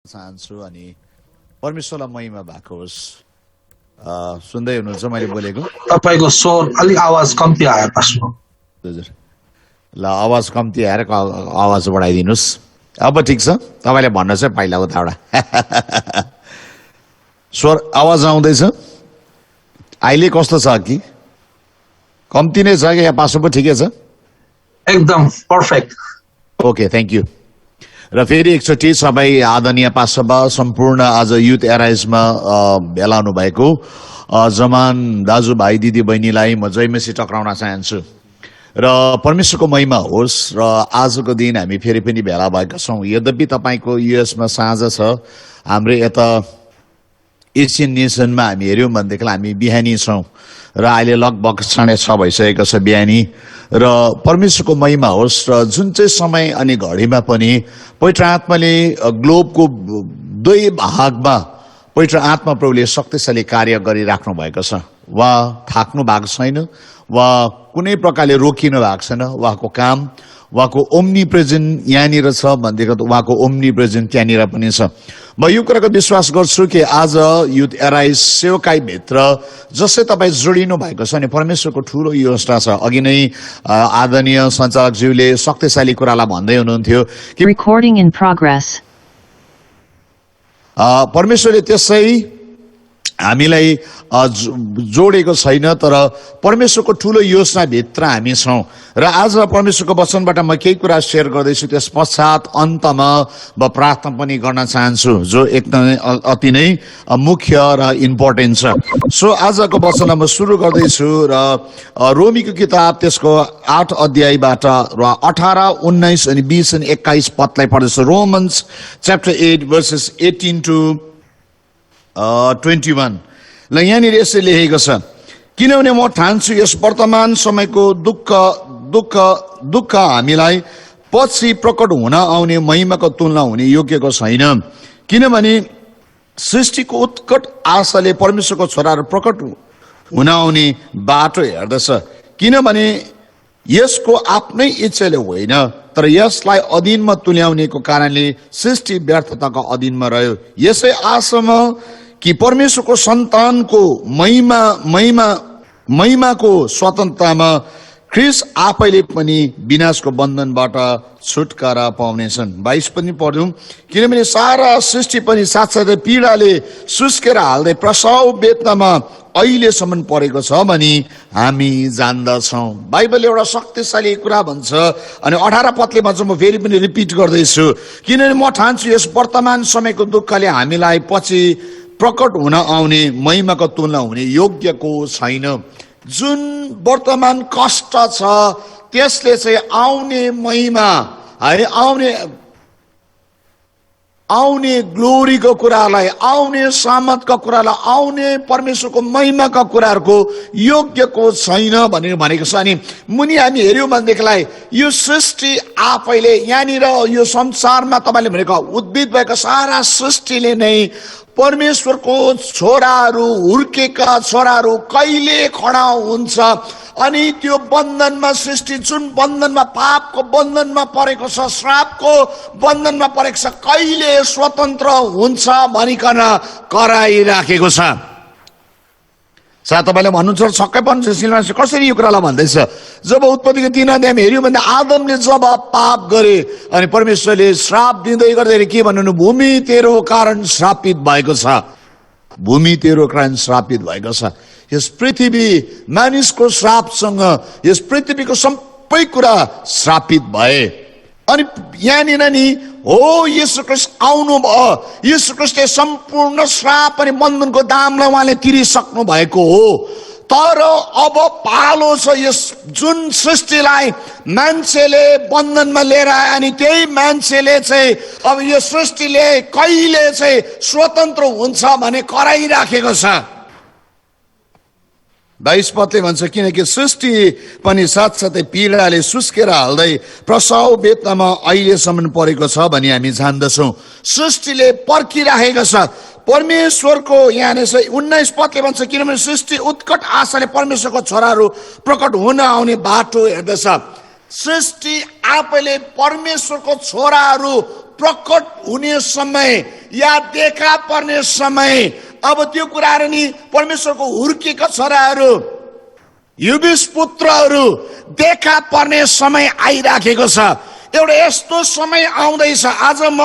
चाहन्छु अनि परमेश्वरलाई महिमा भएको होस्। सुन्दै हुनुहुन्छ मैले बोलेको? तपाईको स्वर अलि आवाज कम्ती आयो पास्टर। हजुर, ल आवाज कम्ती आएर आवाज बढाइदिनुहोस्। अब ठिक छ? तपाईँले भन्न चाहिँ पहिला उताबाट स्वर आवाज आउँदैछ? अहिले कस्तो छ कि कम्ती नै छ कि या पासो पो ठिकै छ? एकदम पर्फेक्ट। Okay, thank you. र फेरि एकचोटि सबै आदरणीय पाससभा सम्पूर्ण आज युथ एराइजमा भेला हुनु भएको जवान दाजुभाइ दिदी बहिनीलाई म जयमसी टक्राउन चाहन्छु र परमेश्वरको महिमा होस्। र आजको दिन हामी फेरि पनि भेला भएका छौँ। यद्यपि तपाईँको युएसमा साँझ छ, हाम्रो यता एसियन नेसनमा हामी हेऱ्यौँ भनेदेखिलाई हामी बिहानी छौँ र अहिले लगभग 6:30 भइसकेको छ बिहानी। र परमेश्वरको महिमा होस्। र जुन चाहिँ समय अनि घडीमा पनि पवित्र आत्माले ग्लोबको दुई भागमा पवित्र आत्मा प्रभुले शक्तिशाली कार्य गरिराख्नु भएको छ। वा थाक्नु भएको छैन, वा कुनै प्रकारले रोकिनु भएको छैन। उहाँको काम, उहाँको ओम्नी प्रेजेन्ट यहाँनिर छ भनेदेखि उहाँको ओम्नी प्रेजेन्ट त्यहाँनिर पनि छ। म यो कुराको विश्वास गर्छु कि आज युथ एराइज सेवकाईभित्र जसै तपाईँ जोडिनु भएको छ अनि परमेश्वरको ठुलो योजना छ। अघि नै आदरणीय सञ्चालकज्यूले शक्तिशाली कुरालाई भन्दै हुनुहुन्थ्यो कि Recording in progress. परमेश्वरले त्यसै हामीलाई जोडेको छैन, तर परमेश्वरको ठुलो योजनाभित्र हामी छौँ। र आज परमेश्वरको वचनबाट म केही कुरा सेयर गर्दैछु। त्यस पश्चात अन्तमा म प्रार्थना पनि गर्न चाहन्छु, जो एकदमै अति नै मुख्य र इम्पोर्टेन्ट छ। सो आजको वचनलाई म सुरु गर्दैछु र रोमीको किताब त्यसको 8 अध्यायबाट र 18, 19 अनि 20 अनि 21 पदलाई पढ्दैछु। रोमन्स च्याप्टर 8 verses 18 to 21 ल यहाँनिर यसरी लेखेको छ, किनभने म ठान्छु यस वर्तमान समयको दुःख हामीलाई पछि प्रकट हुन आउने महिमाको तुलना हुने योग्यको छैन। किनभने सृष्टिको उत्कट आशाले परमेश्वरको छोराहरू प्रकट हुन आउने बाटो हेर्दछ। किनभने यसको आफ्नै इच्छाले होइन, तर यसलाई अधीनमा तुल्याउनेको कारणले सृष्टि व्यर्थताको अधीनमा रह्यो। यसै आशामा कि परमेश्वरको सन्तानको महिमाको स्वतन्त्रतामा ख्रीष्ट आफैले पनि विनाशको बन्धनबाट छुटकारा पाउनेछन्। 22 पनि पढ्यौं, किनभने सारा सृष्टि पनि साथसाथै पीडाले सुस्केर हाल्दै प्रसव वेदनामा अहिलेसम्म परेको छ भनी हामी जान्दछौँ। बाइबल एउटा शक्तिशाली कुरा भन्छ अनि 18 पदले भन्छ, म फेरि पनि रिपिट गर्दैछु, किनभने म ठान्छु यस वर्तमान समयको दुःखले हामीलाई पछि प्रकट हुन आउने महिमाको तुलना हुने योग्यको छैन। जुन वर्तमान कष्ट छ त्यसले चाहिँ आउने महिमा है, आउने ग्लोरीको कुरालाई, आउने सामर्थको कुरालाई, आउने परमेश्वरको महिमाका कुराहरूको योग्यको छैन भनेर भनेको छ। अनि मुनि हामी हेऱ्यौँ भनेदेखिलाई यो सृष्टि आफैले यहाँनिर यो संसारमा तपाईँले भनेको उद्भिद भएको सारा सृष्टिले नै परमेश्वरको छोराहरू, हुर्केका छोराहरू कहिले खडा हुन्छ अनि त्यो बन्धनमा, सृष्टि जुन बन्धनमा, पापको बन्धनमा परेको छ, श्रापको बन्धनमा परेको छ, कहिले स्वतन्त्र हुन्छ भनिकन कराइराखेको छ। सायद तपाईँले भन्नुहुन्छ छक्कै पर्छ, सिलमासी कसरी यो कुरालाई भन्दैछ? जब उत्पत्तिको 3 अध्यायमा हेऱ्यौँ भने आदमले जब पाप गरे अनि परमेश्वरले श्राप दिँदै गर्दाखेरि के भन्नु, भूमि तेरो कारण श्रापित भएको छ, भूमि तेरो कारण श्रापित भएको छ। यस पृथ्वी मानिसको श्रापसँग यस पृथ्वीको सबै कुरा श्रापित भए। अनि यहाँनिर नि हो येशू ख्रीष्ट आउनु भयो, येशू ख्रीष्टले सम्पूर्ण श्राप अनि बन्धनको दामलाई उहाँले तिरिसक्नु भएको हो। तर अब पालो छ यस जुन सृष्टिलाई मान्छेले बन्धनमा लिएर आए अनि त्यही मान्छेले चाहिँ अब यो सृष्टिले कहिले चाहिँ स्वतन्त्र हुन्छ भने कराइराखेको छ। 22 पदले भन्छ, किनकि सृष्टि पनि साथसाथै पीडाले सुस्केर हाल्दै प्रसव वेदनामा अहिलेसम्म परेको छ भनी हामी जान्दछौँ। सृष्टिले पर्खिराखेको छ परमेश्वरको। यहाँ 19 पदले भन्छ, किनभने सृष्टि उत्कट आशाले परमेश्वरको छोराहरू प्रकट हुन आउने बाटो हेर्दछ। सृष्टि आफैले परमेश्वरको छोराहरू प्रकट हुने समय या देखा पर्ने समय, अब त्यो कुराहरू नि परमेश्वरको हुर्केका छोराहरू युबिस पुत्रहरू देखा पर्ने समय आइराखेको छ। एउटा यस्तो समय आउँदैछ, आज म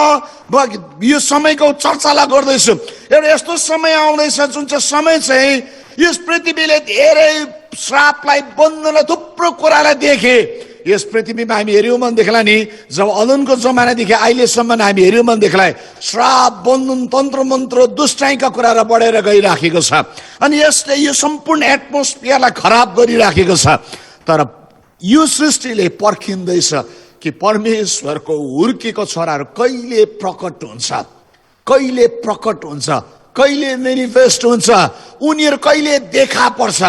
यो समयको चर्चालाई गर्दैछु। एउटा यस्तो समय आउँदैछ जुन चाहिँ समय चाहिँ यस पृथ्वीले धेरै श्रापलाई, बन्धनलाई, थुप्रो कुरालाई देखे। यस पृथ्वीमा हामी हेऱ्यौँ भनेदेखिलाई नि, जब अदनको जमानादेखि अहिलेसम्म हामी हेऱ्यौँ भनेदेखिलाई श्राप, बन्धन, तन्त्र मन्त्र, दुष्टाइका कुराहरू बढेर गइराखेको छ। अनि यसले यो सम्पूर्ण एटमोस्फियरलाई खराब गरिराखेको छ। तर यो सृष्टिले पर्खिँदैछ कि परमेश्वरको हुर्केको छोराहरू कहिले प्रकट हुन्छ, कहिले प्रकट हुन्छ, कहिले मेनिफेस्ट हुन्छ, उनीहरू कहिले देखा पर्छ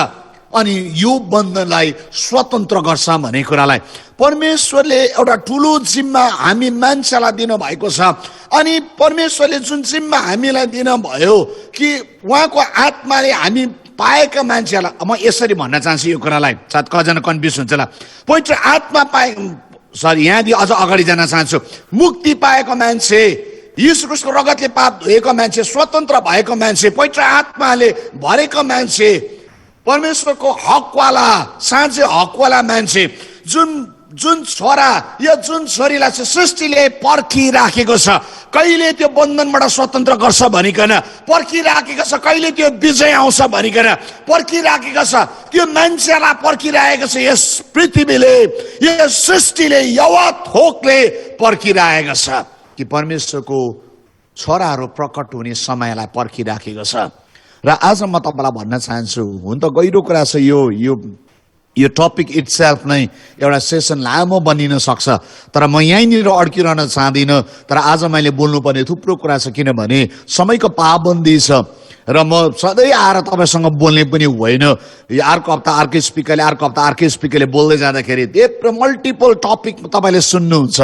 अनि यो बन्धनलाई स्वतन्त्र गर्छ भन्ने कुरालाई परमेश्वरले एउटा ठुलो जिम्मा हामी मान्छेलाई दिनु भएको छ। अनि परमेश्वरले जुन जिम्मा हामीलाई दिनुभयो कि उहाँको आत्माले हामी पाएका मान्छेलाई, म यसरी भन्न चाहन्छु यो कुरालाई, सायद कजना कन्फ्युज हुन्छ होला। पवित्र आत्मा पाए, सरी यहाँदेखि अझ अगाडि जान चाहन्छु। मुक्ति पाएको मान्छे, यीशु ख्रीष्टको रगतले पाप धोएको मान्छे, स्वतन्त्र भएको मान्छे, पवित्र आत्माले भरेको मान्छे, परमेश्वरको हकवाला, साँच्चै हकवाला मान्छे, जुन छोरा या जुन छोरीलाई चाहिँ सृष्टिले पर्खिराखेको छ, कहिले त्यो बन्धनबाट स्वतन्त्र गर्छ भनिकन पर्खिराखेको छ, कहिले त्यो विजय आउँछ भनिकन पर्खिराखेको छ। त्यो मान्छेलाई पर्खिरहेको छ यस पृथ्वीले, यस सृष्टिले, यवा थोकले पर्खिरहेको छ कि परमेश्वरको छोराहरू प्रकट हुने समयलाई पर्खिराखेको छ। र आज म तपाईँलाई भन्न चाहन्छु, हुन त गहिरो कुरा छ, यो टपिक इट्सेल्फ नै एउटा सेसन लामो बनिन सक्छ, तर म यहीँनिर अड्किरहन चाहदिनँ। तर आज मैले बोल्नुपर्ने थुप्रो कुरा छ, किनभने समयको पाबन्दी छ र म सधैँ आएर तपाईँसँग बोल्ने पनि होइन। अर्को हप्ता अर्कै स्पिकरले, अर्को हप्ता अर्कै स्पिकरले बोल्दै जाँदाखेरि धेरै मल्टिपल टपिक तपाईँले सुन्नुहुन्छ।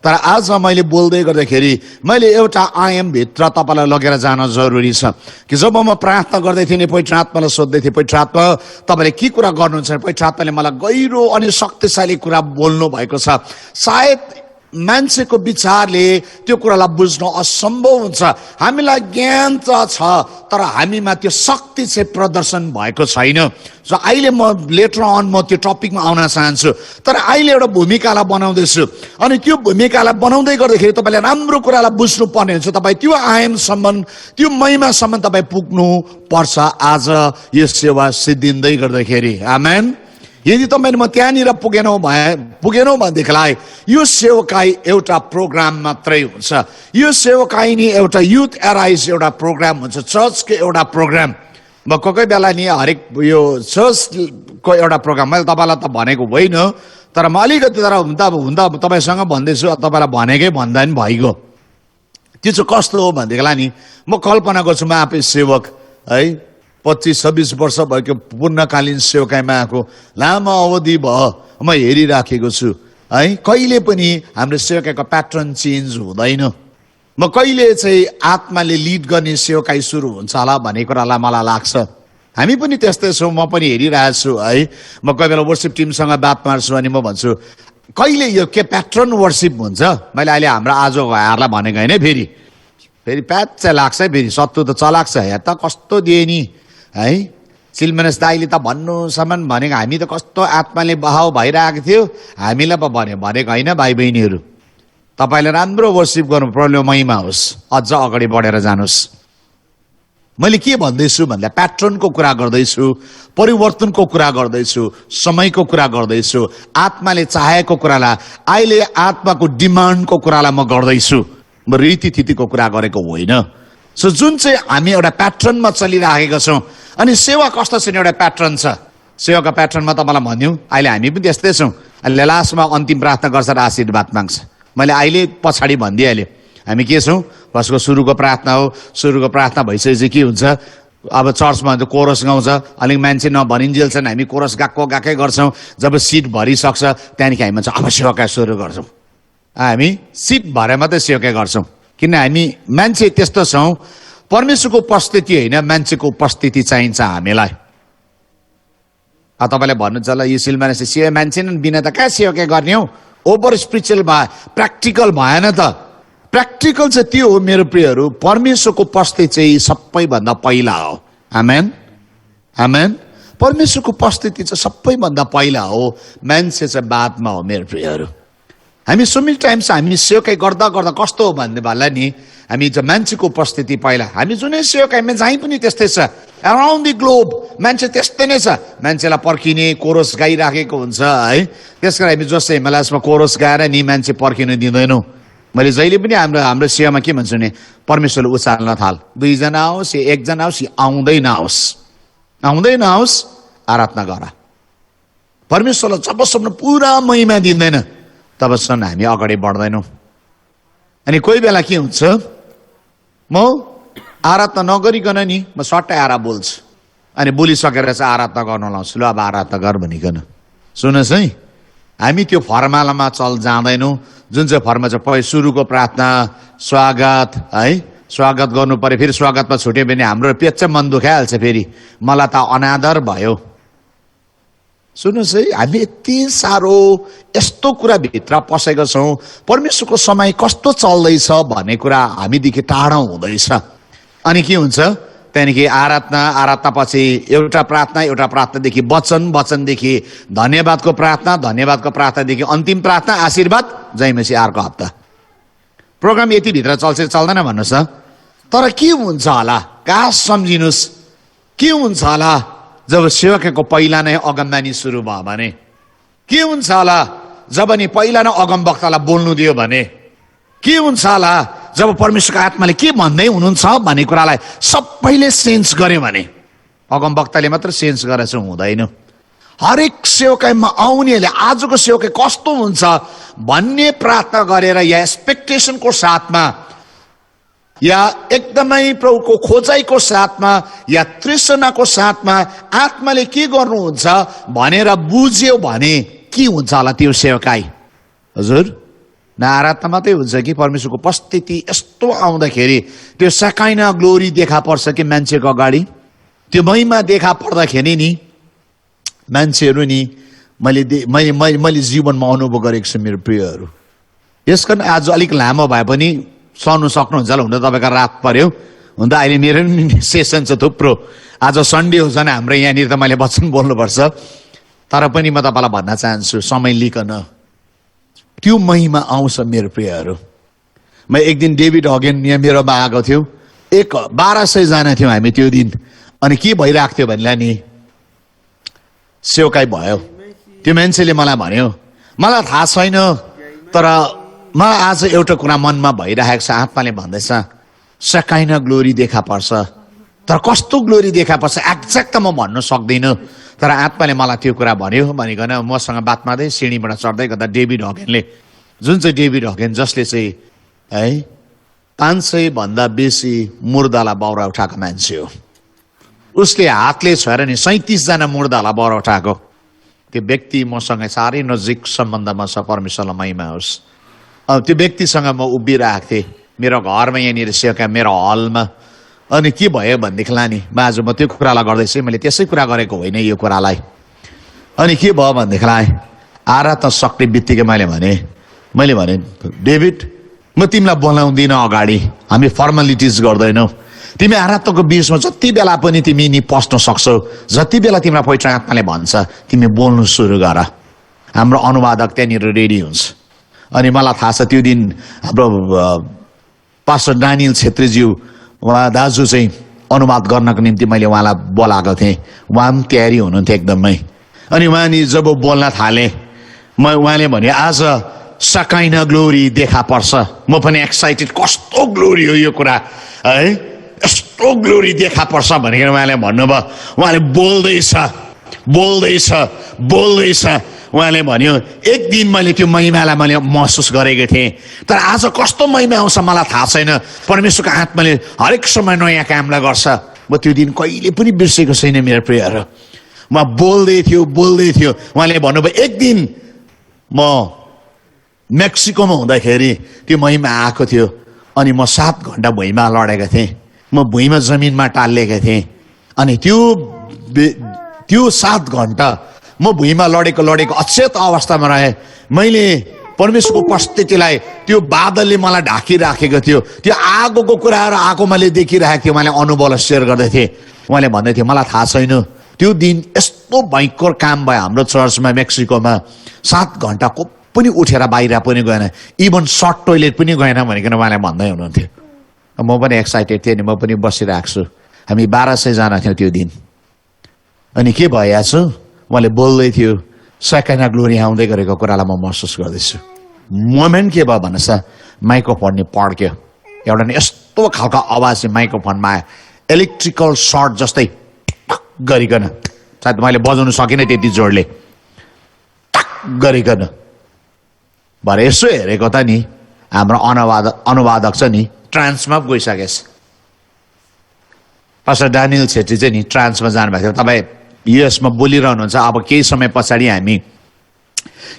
तर आज मैले बोल्दै गर्दाखेरि मैले एउटा आयामभित्र तपाईँलाई लगेर जान जरुरी छ कि जब म प्रार्थना गर्दै थिएँ नि, पवित्र आत्मालाई सोध्दै थिएँ, पवित्र आत्मा तपाईँले के कुरा गर्नुहुन्छ, पवित्र आत्माले मलाई गहिरो अनि शक्तिशाली कुरा बोल्नु भएको छ। सायद मान्छेको विचारले त्यो कुरालाई बुझ्न असम्भव हुन्छ। हामीलाई ज्ञान त छ, तर हामीमा त्यो शक्ति चाहिँ प्रदर्शन भएको छैन। सो अहिले म लेटर अन म त्यो टपिकमा आउन चाहन्छु, तर अहिले एउटा भूमिकालाई बनाउँदैछु। अनि त्यो भूमिकालाई बनाउँदै गर्दाखेरि तपाईँले राम्रो कुरालाई बुझ्नु पर्ने हुन्छ। तपाईँ त्यो आयामसम्म, त्यो महिमासम्म तपाईँ पुग्नु पर्छ आज यो सेवा सिद्धिँदै गर्दाखेरि। आमेन। यदि तपाईँ म त्यहाँनिर पुगेनौँ भनेदेखिलाई यो सेवकाई एउटा प्रोग्राम मात्रै हुन्छ। यो सेवकाई नि एउटा युथ एराइज एउटा प्रोग्राम हुन्छ, चर्चको एउटा प्रोग्राम। म कोही बेला नि हरेक यो चर्चको एउटा प्रोग्राम मैले तपाईँलाई त भनेको होइन, तर म अलिकति तर हुँदा तपाईँसँग भन्दैछु, तपाईँलाई भनेकै भन्दा पनि भइगयो। त्यो चाहिँ कस्तो हो भनेदेखिलाई नि, म कल्पना गर्छु, म आफै सेवक है, 25-26 वर्ष भएको पूर्णकालीन सेवकाईमा आएको लामो अवधि भयो, म हेरिराखेको छु है। कहिले पनि हाम्रो सेवकाईको प्याटर्न चेन्ज हुँदैन। म कहिले चाहिँ आत्माले लिड गर्ने सेवकाई सुरु हुन्छ होला भन्ने कुरालाई मलाई लाग्छ। हामी पनि त्यस्तै छौँ, म पनि हेरिरहेको छु है। म कोही बेला वर्सिप टिमसँग बात मार्छु अनि म भन्छु कहिले यो के प्याटर्न वर्सिप हुन्छ। मैले अहिले हाम्रो आज भाइहरूलाई भनेको होइन, फेरि प्याच लाग्छ, फेरि सत्तु त चलाएको छ, हेर त कस्तो दिए नि है। सिलमेनस दाइले त भन्नुसम्म भनेको हामी त कस्तो आत्माले बहाव भइरहेको थियो, हामीलाई पो भनेको होइन। भाइ बहिनीहरू, तपाईँले राम्रो वर्सिप गर्नु, प्रब्लम महिमा होस्, अझ अगाडि बढेर जानुहोस्। मैले के भन्दैछु भन्दा प्याटर्नको कुरा गर्दैछु, परिवर्तनको कुरा गर्दैछु, समयको कुरा गर्दैछु, आत्माले चाहेको कुरालाई, अहिले आत्माको डिमान्डको कुरालाई म गर्दैछु, म रीतिथितिको कुरा गरेको होइन। सो जुन चाहिँ हामी एउटा प्याटर्नमा चलिराखेका छौँ। अनि सेवा कस्तो छ, एउटा प्याटर्न छ। सेवाको प्याटर्नमा तपाईँलाई भन्यौँ, अहिले हामी पनि त्यस्तै छौँ। अहिले लास्टमा अन्तिम प्रार्थना गर्छ र आशीर्वाद माग्छ। मैले अहिले पछाडि भनिदिइहालेँ हामी के छौँ। कसको सुरुको प्रार्थना हो, सुरुको प्रार्थना भइसकेपछि के हुन्छ, अब चर्चमा कोरस गाउँछ, अलिक मान्छे नभनिन्जेलसम्म हामी कोरस गएकै गर्छौँ। जब सिट भरिसक्छ त्यहाँदेखि हामी भन्छ अब सेवाका सुरु गर्छौँ। हामी सिट भरे मात्रै सेवाकै गर्छौँ, किन हामी मान्छे त्यस्तो छौँ। परमेश्वरको उपस्थिति होइन, मान्छेको उपस्थिति चाहिन्छ हामीलाई। तपाईँले भन्नुहुन्छ ल यो सिलमा सेवा मान्छे बिना त कहाँ सेवा के गर्ने हो ओभर स्पिरिचुअल भयो प्र्याक्टिकल भएन त प्र्याक्टिकल चाहिँ त्यो हो मेरो प्रियहरू परमेश्वरको उपस्थिति चाहिँ सबैभन्दा पहिला हो आमेन आमेन परमेश्वरको उपस्थिति चाहिँ सबैभन्दा पहिला हो मान्छे चाहिँ बादमा हो मेरो प्रियहरू हामी so many times हामी सेवकाई गर्दा गर्दा कस्तो हो भन्ने भन्ला नि हामी चाहिँ मान्छेको उपस्थिति पहिला हामी जुनै सेवकाईमा जहीँ पनि त्यस्तै छ अराउन्ड दि ग्लोब मान्छे त्यस्तै नै छ मान्छेलाई पर्खिने कोरस गाइराखेको हुन्छ है त्यसकारण हामी जस्तै हिमालयमा कोरस गाएर नि मान्छे पर्खिनु दिँदैनौँ मैले जहिले पनि हाम्रो सेवामा के भन्छु नि परमेश्वरले उचाल्न थाल 2 जना आओस् या 1 जना आओस् आउँदै नआओस् आराधना गर परमेश्वरलाई जबसम्म पुरा महिमा दिँदैन तबसम्म हामी अगाडि बढ्दैनौँ अनि कोही बेला के हुन्छ म आराधना नगरिकन नि म सट्टै आएर बोल्छु अनि बोलिसकेर चाहिँ आराधना गर्न लाउँछु ल अब आराधना गर भनिकन सुन्नुहोस् है हामी त्यो फर्मालामा जाँदैनौँ जुन चाहिँ फर्मा चाहिँ सुरुको प्रार्थना स्वागत है स्वागत गर्नु पर्यो फेरि स्वागतमा छुट्यो भने हाम्रो पेट चाहिँ मन दुखाइहाल्छ फेरि मलाई त अनादर भयो सुन्नुहोस् है हामी यति साह्रो यस्तो कुरा भित्र पसेका छौँ परमेश्वरको समय कस्तो चल्दैछ भन्ने कुरा हामीदेखि टाढा हुँदैछ अनि के हुन्छ त्यहाँदेखि आराधना पछि एउटा प्रार्थनादेखि वचनदेखि धन्यवादको प्रार्थनादेखि अन्तिम प्रार्थना आशीर्वाद जयमसी अर्को हप्ता प्रोग्राम यति भित्र चल्छ चल्दैन भन्नुहोस् न तर के हुन्छ होला काश सम्झिनुहोस् के हुन्छ होला जब सेवकको पहिला नै अगमबानी सुरु भयो भने के हुन्छ होला जब नि पहिला नै अगमवक्तालाई बोल्नु दियो भने के हुन्छ होला जब परमेश्वरको आत्माले के भन्दै हुनुहुन्छ भन्ने कुरालाई सबैले सेन्स गर्यो भने अगमवक्ताले मात्र सेन्स गरेर चाहिँ हुँदैन हरेक सेवकाईमा आउनेले आजको सेवकाई कस्तो हुन्छ भन्ने प्रार्थना गरेर या एक्सपेक्टेसनको साथमा या एकदमै प्रभुको खोजाइको साथमा या तृष्णाको साथमा आत्माले के गर्नुहुन्छ भनेर बुझ्यो भने के हुन्छ होला त्यो सेवकाई हजुर न आराधना मात्रै हुन्छ कि परमेश्वरको उपस्थिति यस्तो आउँदाखेरि त्यो सकाइना ग्लोरी देखा पर्छ कि मान्छेको अगाडि त्यो महिमा देखा पर्दाखेरि नि मान्छेहरू नि मैले जीवनमा अनुभव गरेको छु मेरो प्रियहरू यसकारण आज अलिक लामो भए पनि सहनु सक्नुहुन्छ होला हुन त तपाईँको रात पर्यो हुन त अहिले मेरो नि सेसन छ थुप्रो आज सन्डे हो झन् हाम्रो यहाँनिर त मैले वचन बोल्नुपर्छ तर पनि म तपाईँलाई भन्न चाहन्छु समय लिकन त्यो महिमा आउँछ मेरो प्रियहरू म एक दिन डेभिड हगेन यहाँ मेरोमा आएको थियो 1200 जना थियौँ हामी त्यो दिन अनि के भइरहेको थियो भनेलाई नि सेवकाई भयो त्यो मान्छेले मलाई भन्यो मलाई थाहा छैन तर मलाई आज एउटा कुरा मनमा भइरहेको छ आत्माले भन्दैछ सकाइना ग्लोरी देखा पर्छ तर कस्तो ग्लोरी देखा पर्छ एक्ज्याक्ट त म भन्न सक्दिनँ तर आत्माले मलाई त्यो कुरा भन्यो भनिकन मसँग बात मार्दै सिँढीबाट चढ्दै गर्दा डेभिड हगेनले जुन चाहिँ डेभिड हगेन जसले चाहिँ है 500 भन्दा बेसी मुर्दालाई बाउरा उठाएको मान्छे हो उसले हातले छोएर नि 37 जना मुर्दालाई बाउरा उठाएको त्यो व्यक्ति मसँग साह्रै नजिक सम्बन्धमा छ परमेश्वरलाई महिमा होस् त्यो व्यक्तिसँग म उभिरहेको थिएँ मेरो घरमा यहाँनिर सेवका मेरो हलमा अनि के भयो भनेदेखिलाई नि आज म त्यो कुरालाई गर्दैछु मैले त्यसै कुरा गरेको होइन यो कुरालाई अनि के भयो भनेदेखिलाई आराधना सक्ने बित्तिकै मैले भने डेभिड म तिमीलाई बोलाउँदिनँ अगाडि हामी फर्मालिटिज गर्दैनौ तिमी आराधनाको बिचमा जति बेला पनि तिमी नि पस्न सक्छौ जति बेला तिमीलाई पवित्र आत्माले भन्छ तिमी बोल्नु सुरु गर हाम्रो अनुवादक त्यहाँनिर रेडी हुन्छ अनि मलाई थाहा छ त्यो दिन हाम्रो पास्टर डानियल छेत्रीज्यू उहाँ दाजु चाहिँ अनुवाद गर्नको निम्ति मैले उहाँलाई बोलाएको थिएँ उहाँ पनि तयारी हुनुहुन्थ्यो एकदमै अनि उहाँ नि जब बोल्न थालेँ उहाँले भने आज सकाइना ग्लोरी देखा पर्छ म पनि एक्साइटेड कस्तो ग्लोरी हो यो कुरा है यस्तो ग्लोरी देखा पर्छ भनेर उहाँले भन्नुभयो उहाँले बोल्दैछ उहाँले भन्यो एक दिन मैले त्यो महिमालाई मैले महसुस गरेको थिएँ तर आज कस्तो महिमा आउँछ मलाई थाहा छैन परमेश्वरको आत्माले हरेक समय नयाँ कामलाई गर्छ म त्यो दिन कहिले पनि बिर्सेको छैन मेरो प्रियहरू उहाँ बोल्दै थियो उहाँले भन्नुभयो एक दिन म मेक्सिकोमा हुँदाखेरि त्यो महिमा आएको थियो अनि म 7 घन्टा भुइँमा लडेको थिएँ म भुइँमा जमिनमा टालिएको थिएँ अनि त्यो 7 घन्टा म भुइँमा लडेको अचेत अवस्थामा रहेँ। मैले परमेश्वरको उपस्थितिलाई त्यो बादलले मलाई ढाकिराखेको थियो। त्यो आगोको कुराहरू आगो मैले देखिरहेको थियो। मैले अनुभवलाई सेयर गर्दै थिएँ। उहाँले भन्दै थियो मलाई थाहा छैन त्यो दिन यस्तो भयङ्कर काम भयो हाम्रो चर्चमा मेक्सिकोमा। 7 घन्टा को पनि उठेर बाहिर पनि गएन, इभन सर्ट टोइलेट पनि गएन भनिकन उहाँले भन्दै हुनुहुन्थ्यो। म पनि एक्साइटेड थिएँ नि, म पनि बसिरहेको छु। हामी 1200 जना थियौँ त्यो दिन। अनि के भइहाल्छ उहाँले बोल्दै थियो, सेकेन्ड ग्लोरी आउँदै गरेको कुरालाई म महसुस गर्दैछु। मोमेन्ट के भयो भन्नुहोस् त, माइक्रोफोन नि पड्क्यो। एउटा नि यस्तो खालको आवाज चाहिँ माइक्रोफोनमा आयो, इलेक्ट्रिकल सर्ट जस्तै टक गरिकन। सायद मैले बजाउनु सकिनँ त्यति जोडले, टक गरिकन। भरे यसो हेरेको त नि हाम्रो अनुवादक छ नि ट्रान्समा गइसकेछ। पास्टर डानियल छेत्री चाहिँ नि ट्रान्समा जानुभएको थियो। तपाईँ युएसमा बोलिरहनुहुन्छ। अब केही समय पछाडि हामी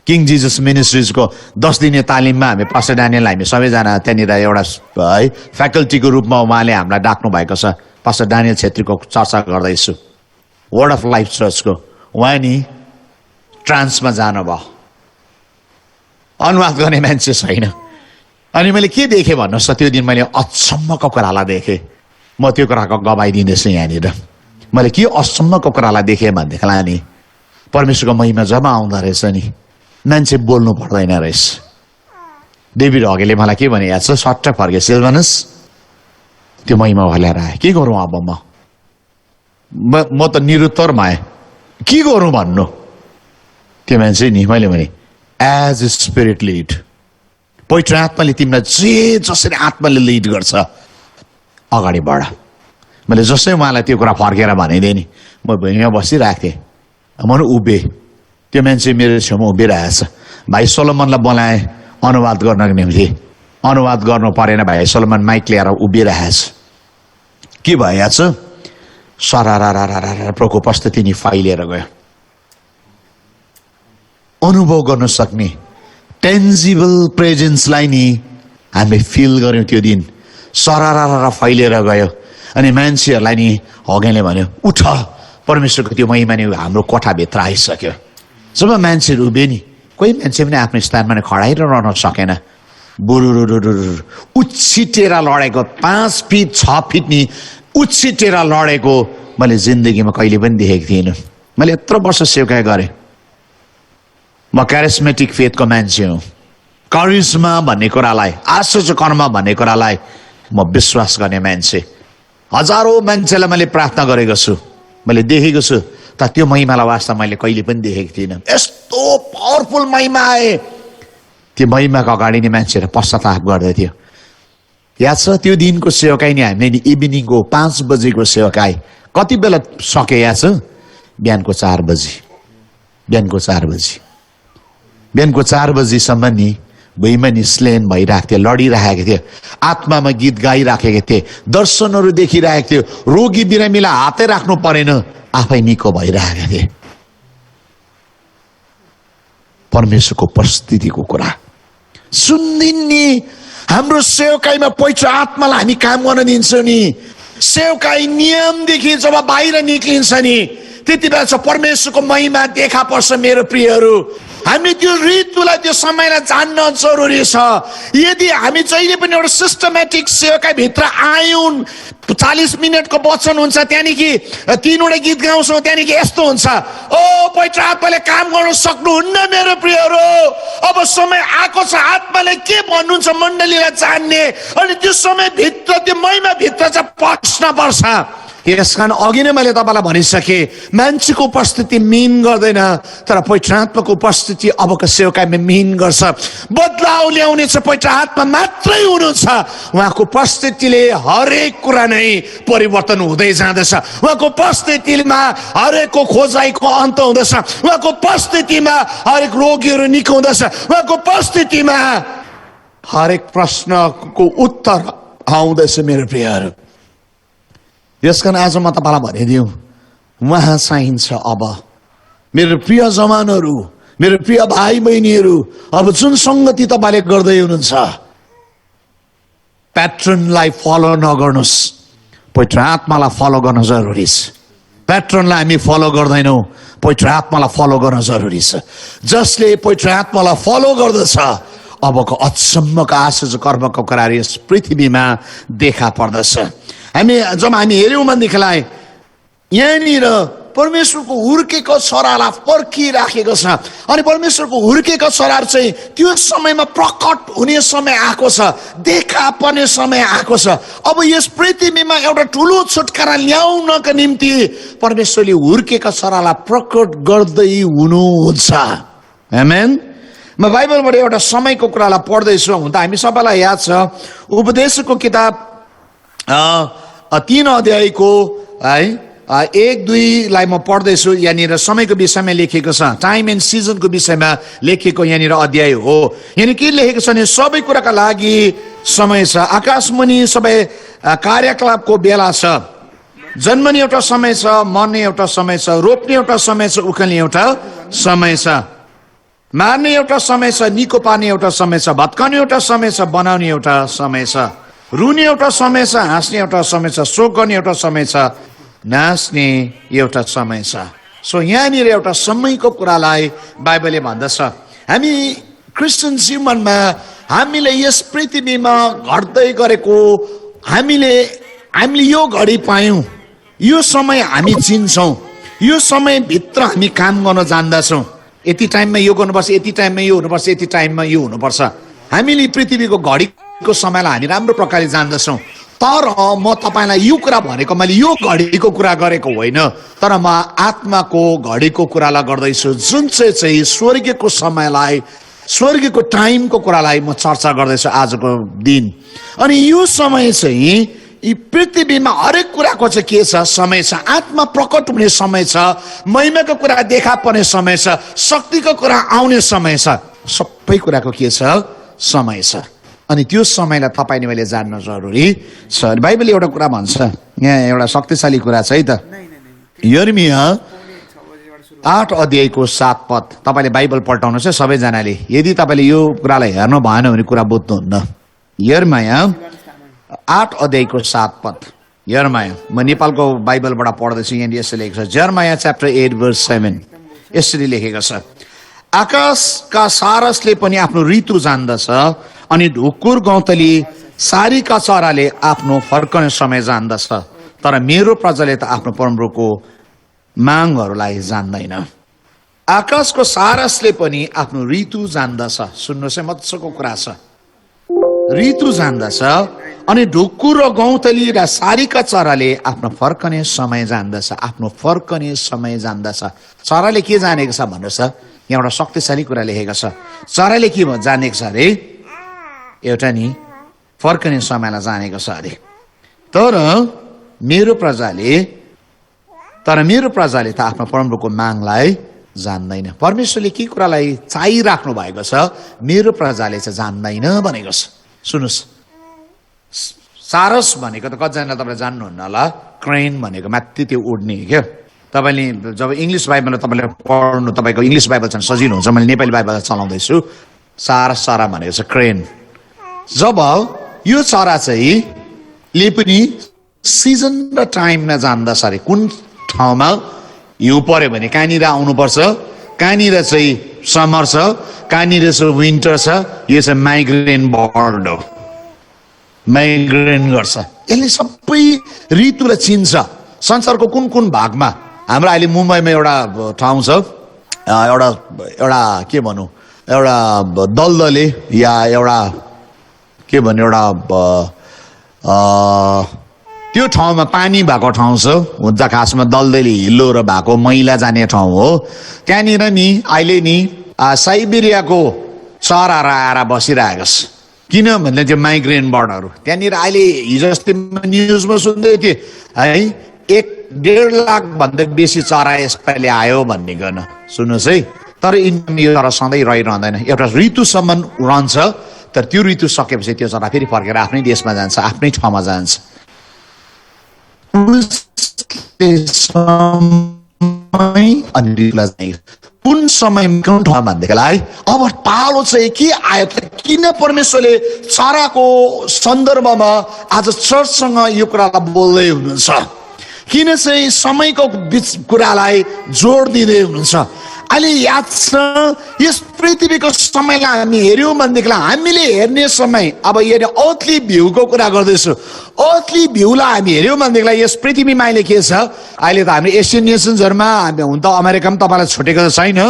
किङ जिजस मिनिस्ट्रिजको 10 दिने तालिममा हामी पास्टर डानियल हामी सबैजना त्यहाँनिर एउटा है फ्याकल्टीको रूपमा उहाँले हामीलाई डाक्नु भएको छ। पास्टर डानियल छेत्रीको चर्चा गर्दैछु, वर्ड अफ लाइफ चर्चको। उहाँ नि ट्रान्समा जानुभयो, अनुवाद गर्ने मान्छे छैन। अनि मैले के देखेँ भन्नुहोस् त, त्यो दिन मैले अचम्मको कुरालाई देखेँ। म त्यो कुराको गवाई दिँदैछु यहाँनिर। मैले के अचम्मको कुरालाई देखेँ भनेदेखिलाई नि परमेश्वरको महिमा जब आउँदो रहेछ नि मान्छे बोल्नु पर्दैन रहेछ। डेभिड हगेले मलाई के भने याद छ, सट्ट फर्के सिल्भनस त्यो महिमा हलेर आए। के गरौँ अब म त निरुत्तर भएँ, के गरौँ भन्नु। त्यो मान्छे नि मैले भने एज स्पिरिट लिड, पवित्र आत्माले तिमीलाई जे जसरी आत्माले लिड गर्छ अगाडि बढ। मैले जसै उहाँलाई त्यो कुरा फर्केर भनिदिएँ नि, म भुइँमा बसिरहेको थिएँ। म उभे, त्यो मान्छे मेरो छेउमा उभिरहेछ। भाइ सोलोमनलाई बोलाएँ अनुवाद गर्नको निम्ति। अनुवाद गर्नु परेन, भाइ सोलोमन माइक लिएर उभिरहेछ। के भइहाल्छ, सरारा प्रभुको उपस्थिति नि फैलिएर गयो। अनुभव गर्न सक्ने टेन्जिबल प्रेजेन्सलाई नि हामीले फिल गर्यौँ त्यो दिन। सरारा फैलिएर गयो। अनि मान्छेहरूलाई नि हगेले भन्यो उठ, परमेश्वरको त्यो महिमा नि हाम्रो कोठाभित्र आइसक्यो। जब मान्छेहरू उभे नि, कोही मान्छे पनि आफ्नो स्थानमा खडाइ रहन सकेन। बुरुरुरुरु उछिटेर लडेको 5 फिट 6 फिट नि उछिटेर लडेको मैले जिन्दगीमा कहिले पनि देखेको थिइनँ। मैले यत्रो वर्ष सेवा गरेँ। म क्यारिस्मेटिक फेथको मान्छे हुँ। करिस्मा भन्ने कुरालाई, आश्चर्य कर्म भन्ने कुरालाई म विश्वास गर्ने मान्छे। हजारौँ मान्छेलाई मैले प्रार्थना गरेको छु, मैले देखेको छु, तर त्यो महिमालाई वास्ता मैले कहिले पनि देखेको थिइनँ। यस्तो पावरफुल महिमा आए। त्यो महिमाको अगाडि नै मान्छेहरू पश्चाताप गर्दै थियो। याद छ त्यो दिनको सेवाकाई नि हामीले इभिनिङको 5 बजेको सेवाकाई कति बेला सके याद छ? बिहानको 4 बजी। बिहानको 4 बजीसम्म नि भुइँमा नि स्लेन भइरहेको थियो, लडिरहेको थियो। आत्मामा गीत गाइराखेको थिए, दर्शनहरू देखिरहेको थियो। रोगी बिरामीलाई हातै राख्नु परेन, आफै निको भइरहेको थिए। परमेश्वरको उपस्थितिको कुरा सुन्दिनी। हाम्रो सेवकाईमा पवित्र आत्मालाई हामी काम गर्न दिन्छौँ नि, सेवकाई नियमदेखि जब बाहिर निक्लिन्छ नि त्यति बेला चाहिँ परमेश्वरको महिमा देखा पर्छ। मेरो प्रियहरू, हामीले त्यो ऋतुलाई, त्यो समयलाई जान्न जरुरी छ। यदि हामी जहिले पनि एउटा सिस्टमेटिक सेवाकाई भित्र आयौँ, 40 मिनटको वचन हुन्छ, त्यहाँदेखि 3वटा गीत गाउँछौँ, त्यहाँदेखि यस्तो हुन्छ, ओ पवित्र आत्माले काम गर्न सक्नुहुन्न मेरो प्रियहरू। अब समय आएको छ आत्माले के भन्नुहुन्छ मण्डलीलाई जान्ने, अनि त्यो समय भित्र त्यो महिमा भित्र चाहिँ पस्न पर्छ। यसकारण अघि नै मैले तपाईँलाई भनिसकेँ, मान्छेको उपस्थिति मिन गर्दैन, तर पवित्र आत्माको उपस्थिति अबको सेवकाईमा मिन गर्छ। बदलाव ल्याउने चाहिँ पवित्र आत्मा मात्रै हुनुहुन्छ। उहाँको उपस्थितिले हरेक कुरा नै परिवर्तन हुँदै जाँदछ। उहाँको उपस्थितिमा हरेकको खोजाइको अन्त हुँदछ। उहाँको उपस्थितिमा हरेक रोगीहरू निको हुँदछ। उहाँको उपस्थितिमा हरेक प्रश्नको उत्तर आउँदछ मेरो प्रियहरू। यसकारण आज म तपाईँलाई भनिदिउँ, उहाँ चाहिन्छ। अब मेरो प्रिय जवानहरू, मेरो प्रिय भाइ बहिनीहरू, अब जुन सङ्गति तपाईँले गर्दै हुनुहुन्छ, प्याट्रनलाई फलो नगर्नुहोस्, पवित्र आत्मालाई फलो गर्न जरुरी छ। प्याट्रनलाई हामी फलो गर्दैनौँ, पवित्र आत्मालाई फलो गर्न जरुरी छ। जसले पवित्र आत्मालाई फलो गर्दछ अबको अचम्मका आश्चर्य कर्मको कुराहरू यस पृथ्वीमा देखा पर्दछ। जब हामी हेऱ्यौँ भनेदेखिलाई यहाँनिर परमेश्वरको हुर्केको छोरालाई पर्खिराखेको छ अनि परमेश्वरको हुर्केको छोराहरू चाहिँ त्यो समयमा प्रकट हुने समय आएको छ, देखा पर्ने समय आएको छ। अब यस पृथ्वीमा एउटा ठुलो छुटकारा ल्याउनका निम्ति परमेश्वरले हुर्केका छोरालाई प्रकट गर्दै हुनुहुन्छ। आमेन। म बाइबलबाट एउटा समयको कुरालाई पढ्दैछु। हुन त हामी सबैलाई याद छ उपदेशको किताब 3 अध्यायको 1-2लाई म पढ्दैछु। यहाँनिर समयको विषयमा लेखेको छ, टाइम एन्ड सिजनको विषयमा लेखेको यहाँनिर अध्याय हो। यहाँनिर के लेखेको छ भने सबै कुराका लागि समय छ, आकाशमुनि सबै कार्यकलापको बेला छ। जन्मने एउटा समय छ, मर्ने एउटा समय छ, रोप्ने एउटा समय छ, उखाल्ने एउटा समय छ, मार्ने एउटा समय छ, निको पार्ने एउटा समय छ, भत्काउने एउटा समय छ, बनाउने एउटा समय छ, रुने एउटा समय छ, हाँस्ने एउटा समय छ, शोक गर्ने एउटा समय छ, नाच्ने एउटा समय छ। सो यहाँनिर एउटा समयको कुरालाई बाइबलले भन्दछ। हामी क्रिस्चियन जीवनमा हामीले यस पृथ्वीमा घट्दै गरेको हामीले यो घडी पायौँ, यो समय हामी चिन्छौँ, यो समयभित्र हामी काम गर्न जान्दछौँ। यति टाइममा यो गर्नुपर्छ, यति टाइममा यो हुनुपर्छ, यति टाइममा यो हुनुपर्छ। हामीले पृथ्वीको घडीको समयलाई हामी राम्रो प्रकारले जान्दछौँ। तर म तपाईँलाई यो कुरा भनेको, मैले यो घडीको कुरा गरेको होइन, तर म आत्माको घडीको कुरालाई गर्दैछु, जुन चाहिँ स्वर्गीयको समयलाई, स्वर्गीयको टाइमको कुरालाई म चर्चा गर्दैछु आजको दिन। अनि यो समय चाहिँ यी पृथ्वीमा हरेक कुराको चाहिँ के छ, समय छ। आत्मा प्रकट हुने समय छ, महिमाको कुरा देखा पर्ने समय छ, शक्तिको कुरा आउने समय छ, सबै कुराको के छ, समय छ। अनि त्यो समयलाई तपाईँले मैले जान्न जरुरी छ। बाइबलले एउटा कुरा भन्छ, यहाँ एउटा शक्तिशाली कुरा छ है त। यर्मिया 8 अध्यायको 7 पद, तपाईँले बाइबल पल्टाउनुहोस् है सबैजनाले। यदि तपाईँले यो कुरालाई हेर्नु भएन भने कुरा बुझ्नुहुन्न। यर्मिया 8 अध्यायको 7 पद। यर्मिया, म नेपालको बाइबलबाट पढ्दैछु। यहाँ यसरी लेखेको छ, यर्मिया च्याप्टर 8 verse 7 यसरी लेखेको छ, आकाशका सारसले पनि आफ्नो ऋतु जान्दछ अनि ढुकुर गौतली सारीका चराले आफ्नो फर्कने समय जान्दछ, तर मेरो प्रजाले त आफ्नो परमप्रभुको मागहरूलाई जान्दैन। आकाशको सारसले पनि आफ्नो ऋतु जान्दछ। सुन्नुहोस् है, मजाको कुरा छ। ऋतु जान्दछ अनि ढुकुर र गौतली र सारीका चराले आफ्नो फर्कने समय जान्दछ, आफ्नो फर्कने समय जान्दछ। चराले के जानेको छ भन्नुहोस् त, यहाँ एउटा शक्तिशाली कुरा लेखेको छ। चराले के जानेको छ अरे, एउटा नि फर्कने समयलाई जानेको छ अरे। तर मेरो प्रजाले त आफ्नो परमप्रभुको मागलाई जान्दैन। परमेश्वरले के कुरालाई चाहिराख्नु भएको छ, मेरो प्रजाले चाहिँ जान्दैन भनेको छ। सुन्नुहोस्, सारस भनेको त कतिजना तपाईँले जान्नुहुन्न होला, क्रेन भनेको माथि त्यो उड्ने क्या। तपाईँले जब इङ्ग्लिस बाइबलमा तपाईँले पढ्नु, तपाईँको इङ्ग्लिस बाइबल चाहिँ सजिलो हुन्छ, मैले नेपाली बाइबल चलाउँदैछु। सारस चरा भनेको छ क्रेन। जब यो चरा चाहिँ ले पनि सिजन र टाइममा जान्दछ अरे, कुन ठाउँमा हिउँ पर्यो भने कहाँनिर आउनुपर्छ, कहाँनिर चाहिँ समर छ, कहाँनिर चाहिँ विन्टर छ। यो चाहिँ माइग्रेन बर्ड हो, माइग्रेन गर्छ। यसले सबै ऋतुलाई चिन्छ। संसारको कुन कुन भागमा, हाम्रो अहिले मुम्बईमा एउटा ठाउँ छ, एउटा के भनौँ, एउटा दलदले या एउटा के भन्नु, एउटा त्यो ठाउँमा पानी भएको ठाउँ छ, हुन्छ खासमा दलदली हिलो र भएको मैला जाने ठाउँ हो। त्यहाँनिर नि अहिले नि साइबेरियाको चराहरू आएर बसिरहेको छ। किन भन्दा त्यो माइग्रेन बर्डहरू त्यहाँनिर अहिले हिजो अस्ति न्युजमा सुन्दै थिएँ है, 1.5 लाख भन्दा बेसी चरा यसपालि आयो भन्ने गर्न। सुन्नुहोस् है, तर यो चरा सधैँ रहिरहँदैन, एउटा ऋतुसम्म रहन्छ। तर त्यो ऋतु सकेपछि त्यो चरा फेरि फर्केर आफ्नै देशमा जान्छ, आफ्नै ठाउँमा जान्छ। कुन समय कुन ठाउँ भनेदेखिलाई अब पालो चाहिँ के आयो त, किन परमेश्वरले चराको सन्दर्भमा आज चर्चसँग यो कुरालाई बोल्दै हुनुहुन्छ। किन चाहिँ समयको कुरालाई जोड दिँदै हुनुहुन्छ। अहिले याद छ यस पृथ्वीको समयलाई हामी हेऱ्यौँ भनेदेखिलाई हामीले हेर्ने समय, अब यहाँ अर्थली भ्यूको कुरा गर्दैछु, अर्थली भ्यूलाई हामी हेऱ्यौँ भनेदेखिलाई यस पृथ्वीमा अहिले के छ, अहिले त हाम्रो एसियन नेसन्सहरूमा हुन त अमेरिकामा तपाईँलाई छुटेको त छैन,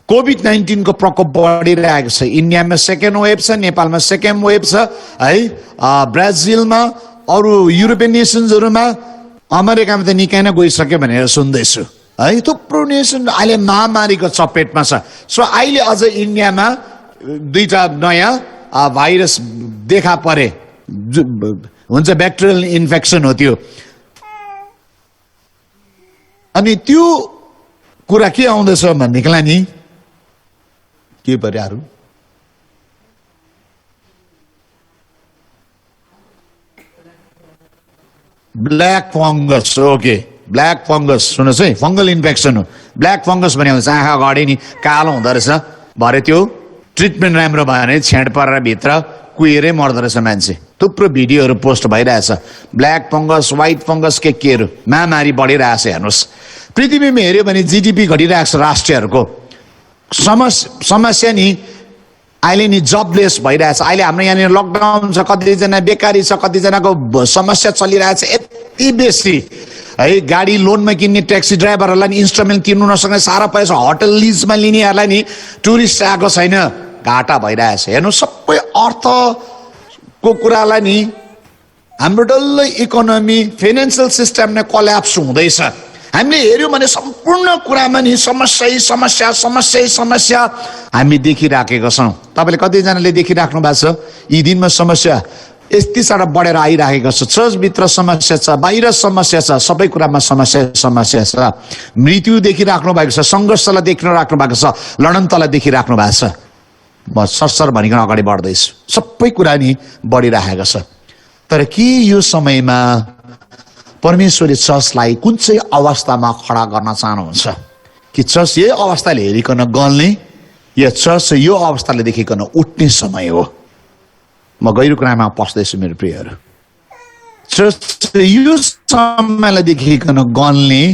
कोभिड-19 को प्रकोप बढिरहेको छ। इन्डियामा सेकेन्ड वेभ छ, नेपालमा सेकेन्ड वेभ छ है, ब्राजिलमा, अरू युरोपियन नेसन्सहरूमा, अमेरिकामा त निकै नै गइसक्यो भनेर सुन्दैछु है। थुप्रो नेसन अहिले महामारीको चपेटमा छ। सो अहिले अझ इन्डियामा 2टा नयाँ भाइरस देखा परे, हुन्छ ब्याक्टेरियल इन्फेक्सन हो त्यो। अनि त्यो कुरा के आउँदैछ भन्देखिलाई नि के पर्याहरू black fungus. Okay, black fungus सुन्नुहोस् है, फंगल इन्फेक्सन हो। ब्ल्याक फंगस भने आँखा अगाडि नि कालो हुँदो रहेछ, भरे त्यो ट्रिटमेन्ट राम्रो भयो भने छेड परेर भित्र कुहिरै मर्दो रहेछ मान्छे। थुप्रो भिडियोहरू पोस्ट भइरहेछ, ब्ल्याक फंगस, व्हाइट फंगस केहरू, महामारी बढिरहेछ। हेर्नुहोस् पृथ्वीमा हेऱ्यो भने जीडीपी घटिरहेको छ राष्ट्रहरूको। समस्या नि अहिले नि जबलेस भइरहेछ। अहिले हाम्रो यहाँनिर लकडाउन छ, कतिजना बेकारी छ, कतिजनाको समस्या चलिरहेछ यति बेसी है। गाडी लोनमा किन्ने ट्याक्सी ड्राइभरहरूलाई नि इन्स्टलमेन्ट तिर्नु नसक्ने साह्रो परेछ। होटल लिजमा लिनेहरूलाई नि टुरिस्ट आएको छैन, घाटा भइरहेछ। हेर्नु सबै अर्थको कुरालाई नि हाम्रो डल्लै इकोनोमी, फाइनेन्सियल सिस्टम नै कोल्याप्स हुँदैछ। हामीले हेऱ्यौँ भने सम्पूर्ण कुरामा नि समस्या हामी देखिराखेका छौँ। तपाईँले कतिजनाले देखिराख्नु भएको छ यी दिनमा समस्या यति साह्रो बढेर आइराखेको छ। चर्चभित्र समस्या छ, बाहिर समस्या छ, सबै कुरामा समस्या छ। मृत्यु देखिराख्नु भएको छ, सङ्घर्षलाई देखिराख्नु भएको छ, लडन्तलाई देखिराख्नु भएको छ। म सरसर भनिकन अगाडि बढ्दैछु। सबै कुरा नि बढिराखेको छ। तर के यो समयमा परमेश्वरले चर्चलाई कुन चाहिँ अवस्थामा खडा गर्न चाहनुहुन्छ? कि चर्च यही अवस्थाले हेरिकन गल्ने या चर्च यो अवस्थाले देखिकन उठ्ने समय हो? म गहिरो कुरामा पस्दैछु मेरो प्रियहरू। चर्च यो समयलाई देखिकन गल्ने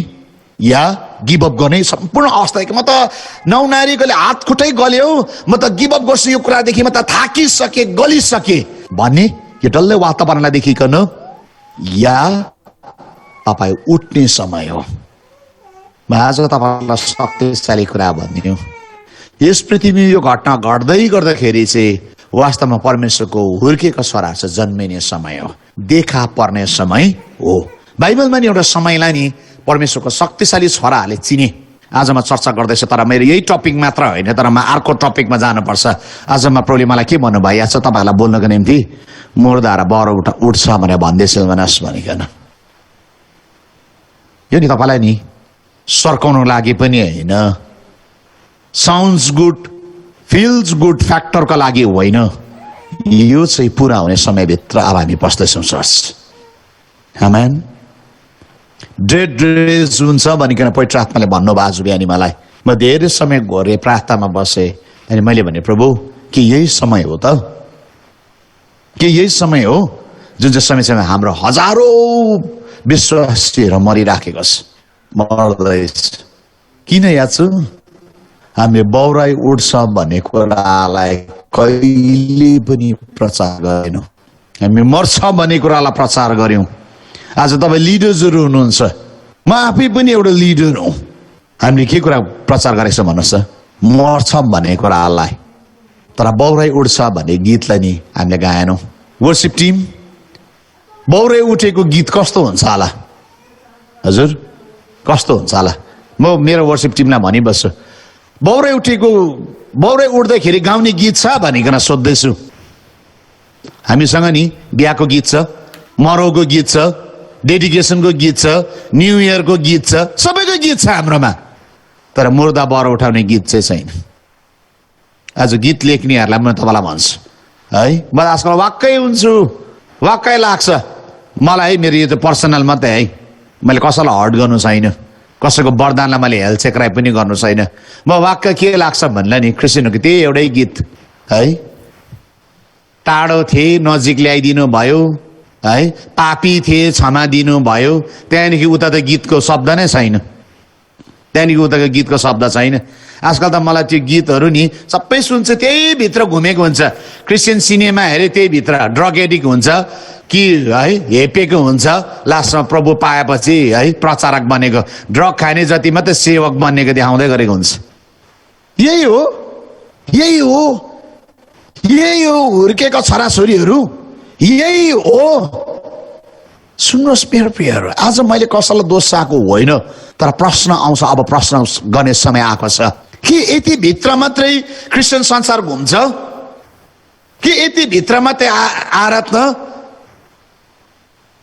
या गिभ अप गर्ने सम्पूर्ण अवस्था। म त नौनारीकोले हात खुट्टै गल्यो, म त गिभ अप गर्छु, यो कुरादेखि म त थाकिसके, गलिसके भन्ने यो डल्लै वातावरणलाई देखिकन या तपाईँ उठ्ने समय हो। म आज तपाईँलाई शक्तिशाली कुरा भनिदिनु, यस पृथ्वीमा यो घटना घट्दै गर्दाखेरि चाहिँ वास्तवमा परमेश्वरको हुर्केको छोरा छ जन्मिने समय हो, देखा पर्ने समय हो। बाइबलमा नि एउटा समयलाई नि परमेश्वरको शक्तिशाली छोराहरूले चिने। आज म चर्चा गर्दैछु, तर मेरो यही टपिक मात्र होइन, तर म अर्को टपिकमा जानुपर्छ। आज म प्रभुले मलाई के भन्नुभएको छ तपाईँहरूलाई बोल्नको निम्ति, मुर्दा र बर उठ्छ भनेर भन्दैछु भनिकन। यो नि तपाईँलाई नि सर्काउनु लागि पनि होइन, साउन्ड्स गुड, फिल्स गुड फ्याक्टरको लागि होइन, यो चाहिँ पुरा हुने समयभित्र अब हामी पस्दैछौँ चर्च। आमेन। डेड रेज हुन्छ भनिकन पवित्र आत्माले भन्नुभयो आज बिहानी मलाई। म धेरै समय घोरे प्रार्थनामा बसेँ अनि मैले भने प्रभु के यही समय हो त? के यही समय हो जुन चाहिँ समय हाम्रो हजारौं विश्वासीहरू मरिराखेको छ, मर्दैछ? किन याद छु? हामीले बौराई उठ्छ भन्ने कुरालाई कहिले पनि प्रचार गरेनौँ। हामी मर्छ भन्ने कुरालाई प्रचार गर्यौँ। आज तपाईँ लिडर्सहरू हुनुहुन्छ, म आफै पनि एउटा लिडर हुँ। हामीले के कुरा प्रचार गरेको छ भन्नुहोस् त? मर्छ भन्ने कुरालाई। तर बौराई उठ्छ भन्ने गीतलाई नि हामीले गाएनौँ। वर्सिप टिम बौराई उठेको गीत कस्तो हुन्छ होला हजुर? कस्तो हुन्छ होला? म मेरो वर्सिप टिमलाई भनिबस्छु, बौराई उठ्दाखेरि गाउने गीत छ भनिकन सोध्दैछु। हामीसँग नि बिहाको गीत छ, मरौको गीत छ, डेडिकेसनको गीत छ, न्यू इयरको गीत छ, सबैको गीत छ हाम्रोमा। तर मुर्दा बर उठाउने गीत चाहिँ छैन। आज गीत लेख्नेहरूलाई म तपाईँलाई भन्छु है, म आजकल वाक्कै हुन्छु, वाक्कै लाग्छ मलाई। मेरो यो त पर्सनल मात्रै है, मैले कसैलाई हर्ट गर्नु छैन, कसैको वरदानलाई मैले हेलचेक्राइ पनि गर्नु छैन। म वाक्य के लाग्छ भन्ला नि क्रिस्चियनको त्यही एउटै गीत है, टाढो थिए नजिक ल्याइदिनु भयो, है पापी थिए क्षमा दिनु भयो त्यहाँदेखि उता त गीतको शब्द नै छैन त्यहाँदेखि उताको गीतको शब्द छैन आजकल त मलाई त्यो गीतहरू नि सबै सुन्छ त्यही भित्र घुमेको हुन्छ क्रिस्चियन सिनेमा हेरे त्यही भित्र ड्रग एडिक्ट हुन्छ कि है हेपेको हुन्छ लास्टमा प्रभु पाएपछि है प्रचारक बनेको ड्रग खाने जति मात्रै सेवक बनेको देखाउँदै गरेको हुन्छ यही हो हुर्केका छोराछोरीहरू यही हो सुन्नुहोस् मेरो प्रियहरू आज मैले कसैलाई दोष चाहेको होइन तर प्रश्न आउँछ अब प्रश्न गर्ने समय आएको छ कि यति भित्र मात्रै क्रिस्चियन संसार घुम्छ कि यति भित्र मात्रै आरत्न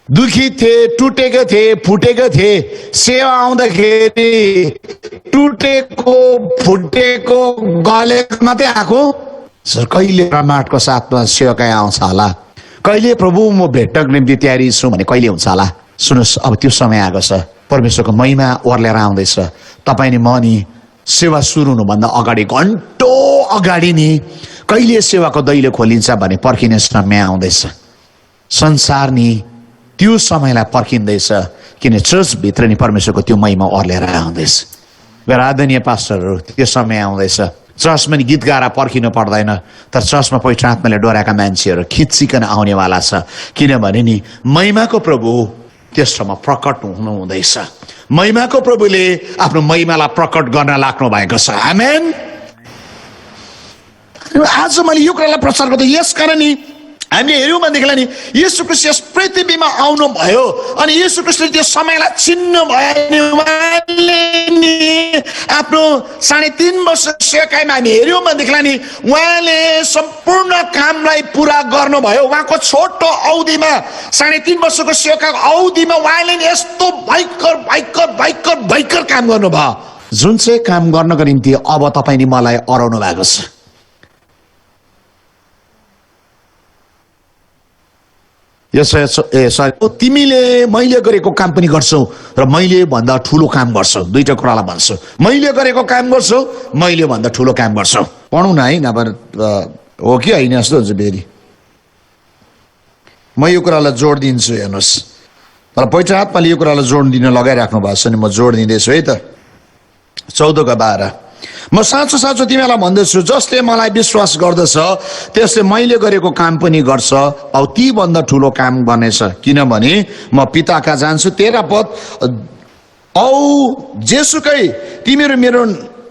दुखी थिए टुटेको थिए फुटेको थिए सेवा आउँदाखेरि टुटेको फुटेको गलेको मात्रै आएको सर कहिले प्रमाणको साथमा सेवाकै आउँछ होला कहिले प्रभु म भेट्नको निम्ति तयारी छु भने कहिले हुन्छ होला सुन्नुहोस् अब त्यो समय आएको छ परमेश्वरको महिमा ओर्लेर आउँदैछ तपाईँ नि म नि सेवा सुरु हुनुभन्दा अगाडि घन्टौं अगाडि नि कहिले सेवाको दैलो खोलिन्छ भने पर्खिने समय आउँदैछ संसार नि त्यो समयलाई पर्खिँदैछ किन चर्चभित्र नि परमेश्वरको त्यो महिमा ओर्लेर आउँदैछ मेरा आदरणीय पास्टरहरू त्यो समय आउँदैछ चर्चमा नि गीत गाएर पर्खिनु पर्दैन तर चर्चमा पवित्र आत्माले डोर्याएका मान्छेहरू खिचिकन आउनेवाला छ किनभने नि महिमाको प्रभु त्यस ठाउँमा प्रकट हुनुहुँदैछ महिमाको प्रभुले आफ्नो महिमालाई प्रकट गर्न लाग्नु भएको छ आमेन आज मैले यो कुरालाई प्रचार गर्दा यस कारण नि हामीले हेऱ्यौँ भनेदेखिलाई नि येशू ख्रीष्ट यस पृथ्वीमा आउनु भयो अनि येशू ख्रीष्टले त्यो समयलाई चिन्नु भयो अनि उहाँले नि आफ्नो 3.5 वर्ष सेवाकाईमा हामी हेऱ्यौँ भनेदेखिलाई नि उहाँले सम्पूर्ण कामलाई पुरा गर्नुभयो उहाँको छोटो अवधिमा 3.5 वर्षको सेवाकाईको अवधिमा उहाँले नि यस्तो भयङ्कर काम गर्नुभयो जुन चाहिँ काम गर्नको निम्ति अब तपाईँ नि मलाई अराउनु भएको छ तिमीले मैले गरेको काम पनि गर्छौ र मैले भन्दा ठुलो काम गर्छौ दुईटा कुरालाई भन्छु मैले गरेको काम गर्छौ मैले भन्दा ठुलो काम गर्छौ पढौँ न है नभए हो कि होइन जस्तो हुन्छ फेरि म यो कुरालाई जोड दिन्छु हेर्नुहोस् तर पवित्र आत्माले यो कुरालाई जोड दिन लगाइराख्नु भएको छ नि म जोड दिँदैछु है त 14:12 म साँचो साँचो तिमीलाई भन्दछु जसले मलाई विश्वास गर्दछ त्यसले मैले गरेको काम पनि गर्छ औ ती भन्दा ठुलो काम गर्नेछ किनभने म पिताका जान्छु तेरा पद औ जेसुकै तिमीहरू मेरो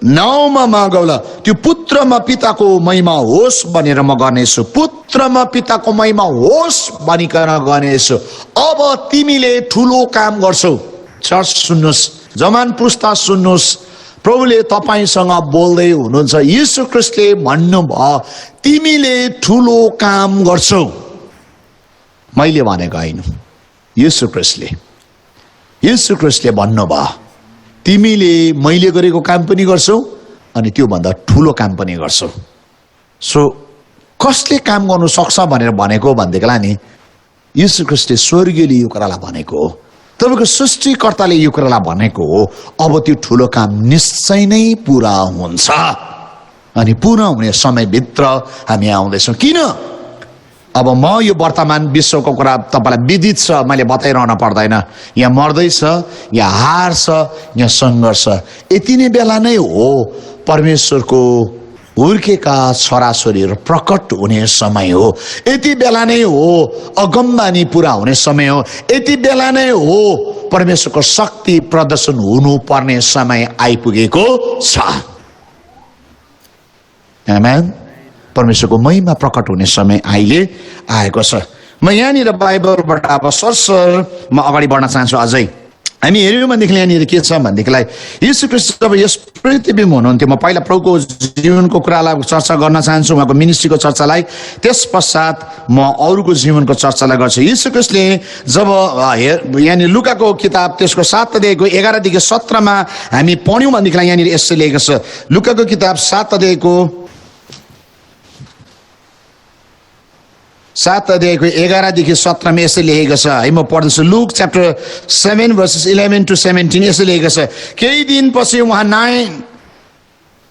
नाउँमा मागौला त्यो पुत्रमा पिताको महिमा होस् भनेर म गर्नेछु पुत्रमा पिताको महिमा होस् भनिकन गर्नेछु अब तिमीले ठुलो काम गर्छौ चर्च सुन्नुहोस् जवान पुस्ता सुन्नुहोस् प्रभुले तपाईसँग बोल्दै हुनुहुन्छ येशू ख्रीष्टले भन्नुभयो तिमीले ठुलो काम गर्छौ मैले भनेको होइन येशू ख्रीष्टले भन्नुभयो तिमीले मैले गरेको काम पनि गर्छौ अनि त्यो भन्दा ठुलो काम पनि गर्छौ सो कसले काम गर्नु सक्छ भनेर भनेको भन्देखिलाई नि येशू ख्रीष्टले स्वर्गीयले यो कुरालाई भनेको हो तपाईको सृष्टिकर्ताले यो कुरालाई भनेको हो अब त्यो ठुलो काम निश्चय नै पूरा हुन्छ अनि पूरा हुने समयभित्र हामी आउँदैछौँ किन अब म यो वर्तमान विश्वको कुरा तपाईलाई विदित छ मैले बताइरहन पर्दैन यहाँ मर्दैछ यहाँ हार छ यहाँ सङ्घर्ष यति नै बेला नै हो परमेश्वरको हुर्केका छोराछोरीहरू प्रकट हुने समय हो यति बेला नै हो अगमबानी पूरा हुने समय हो यति बेला नै हो परमेश्वरको शक्ति प्रदर्शन हुनुपर्ने समय आइपुगेको छ आमेन परमेश्वरको महिमा प्रकट हुने समय अहिले आएको छ म यहाँनिर बाइबलबाट अब सरसर म अगाडि बढ्न चाहन्छु अझै हामी हेऱ्यौँ भनेदेखि यहाँनिर के छ भनेदेखिलाई येशू ख्रीष्ट जब यस पृथ्वीमा हुनुहुन्थ्यो म पहिला प्रभुको जीवनको कुरालाई चर्चा गर्न चाहन्छु उहाँको मिनिस्ट्रीको चर्चालाई त्यस पश्चात म अरूको जीवनको चर्चालाई गर्छु येशू ख्रीष्टले जब यहाँनिर लुकाको किताब त्यसको 7 अध्यायको 11 देखि 17 मा हामी पढ्यौँ भनेदेखिलाई यहाँनिर यसो लेखेको छ लुकाको किताब 7 अध्यायको 11 देखि 17 मा यसो लेखेको छ है म पढ्दैछु लुक च्याप्टर 7 verses 11 to 17 यसो लेखेको छ केही दिनपछि उहाँ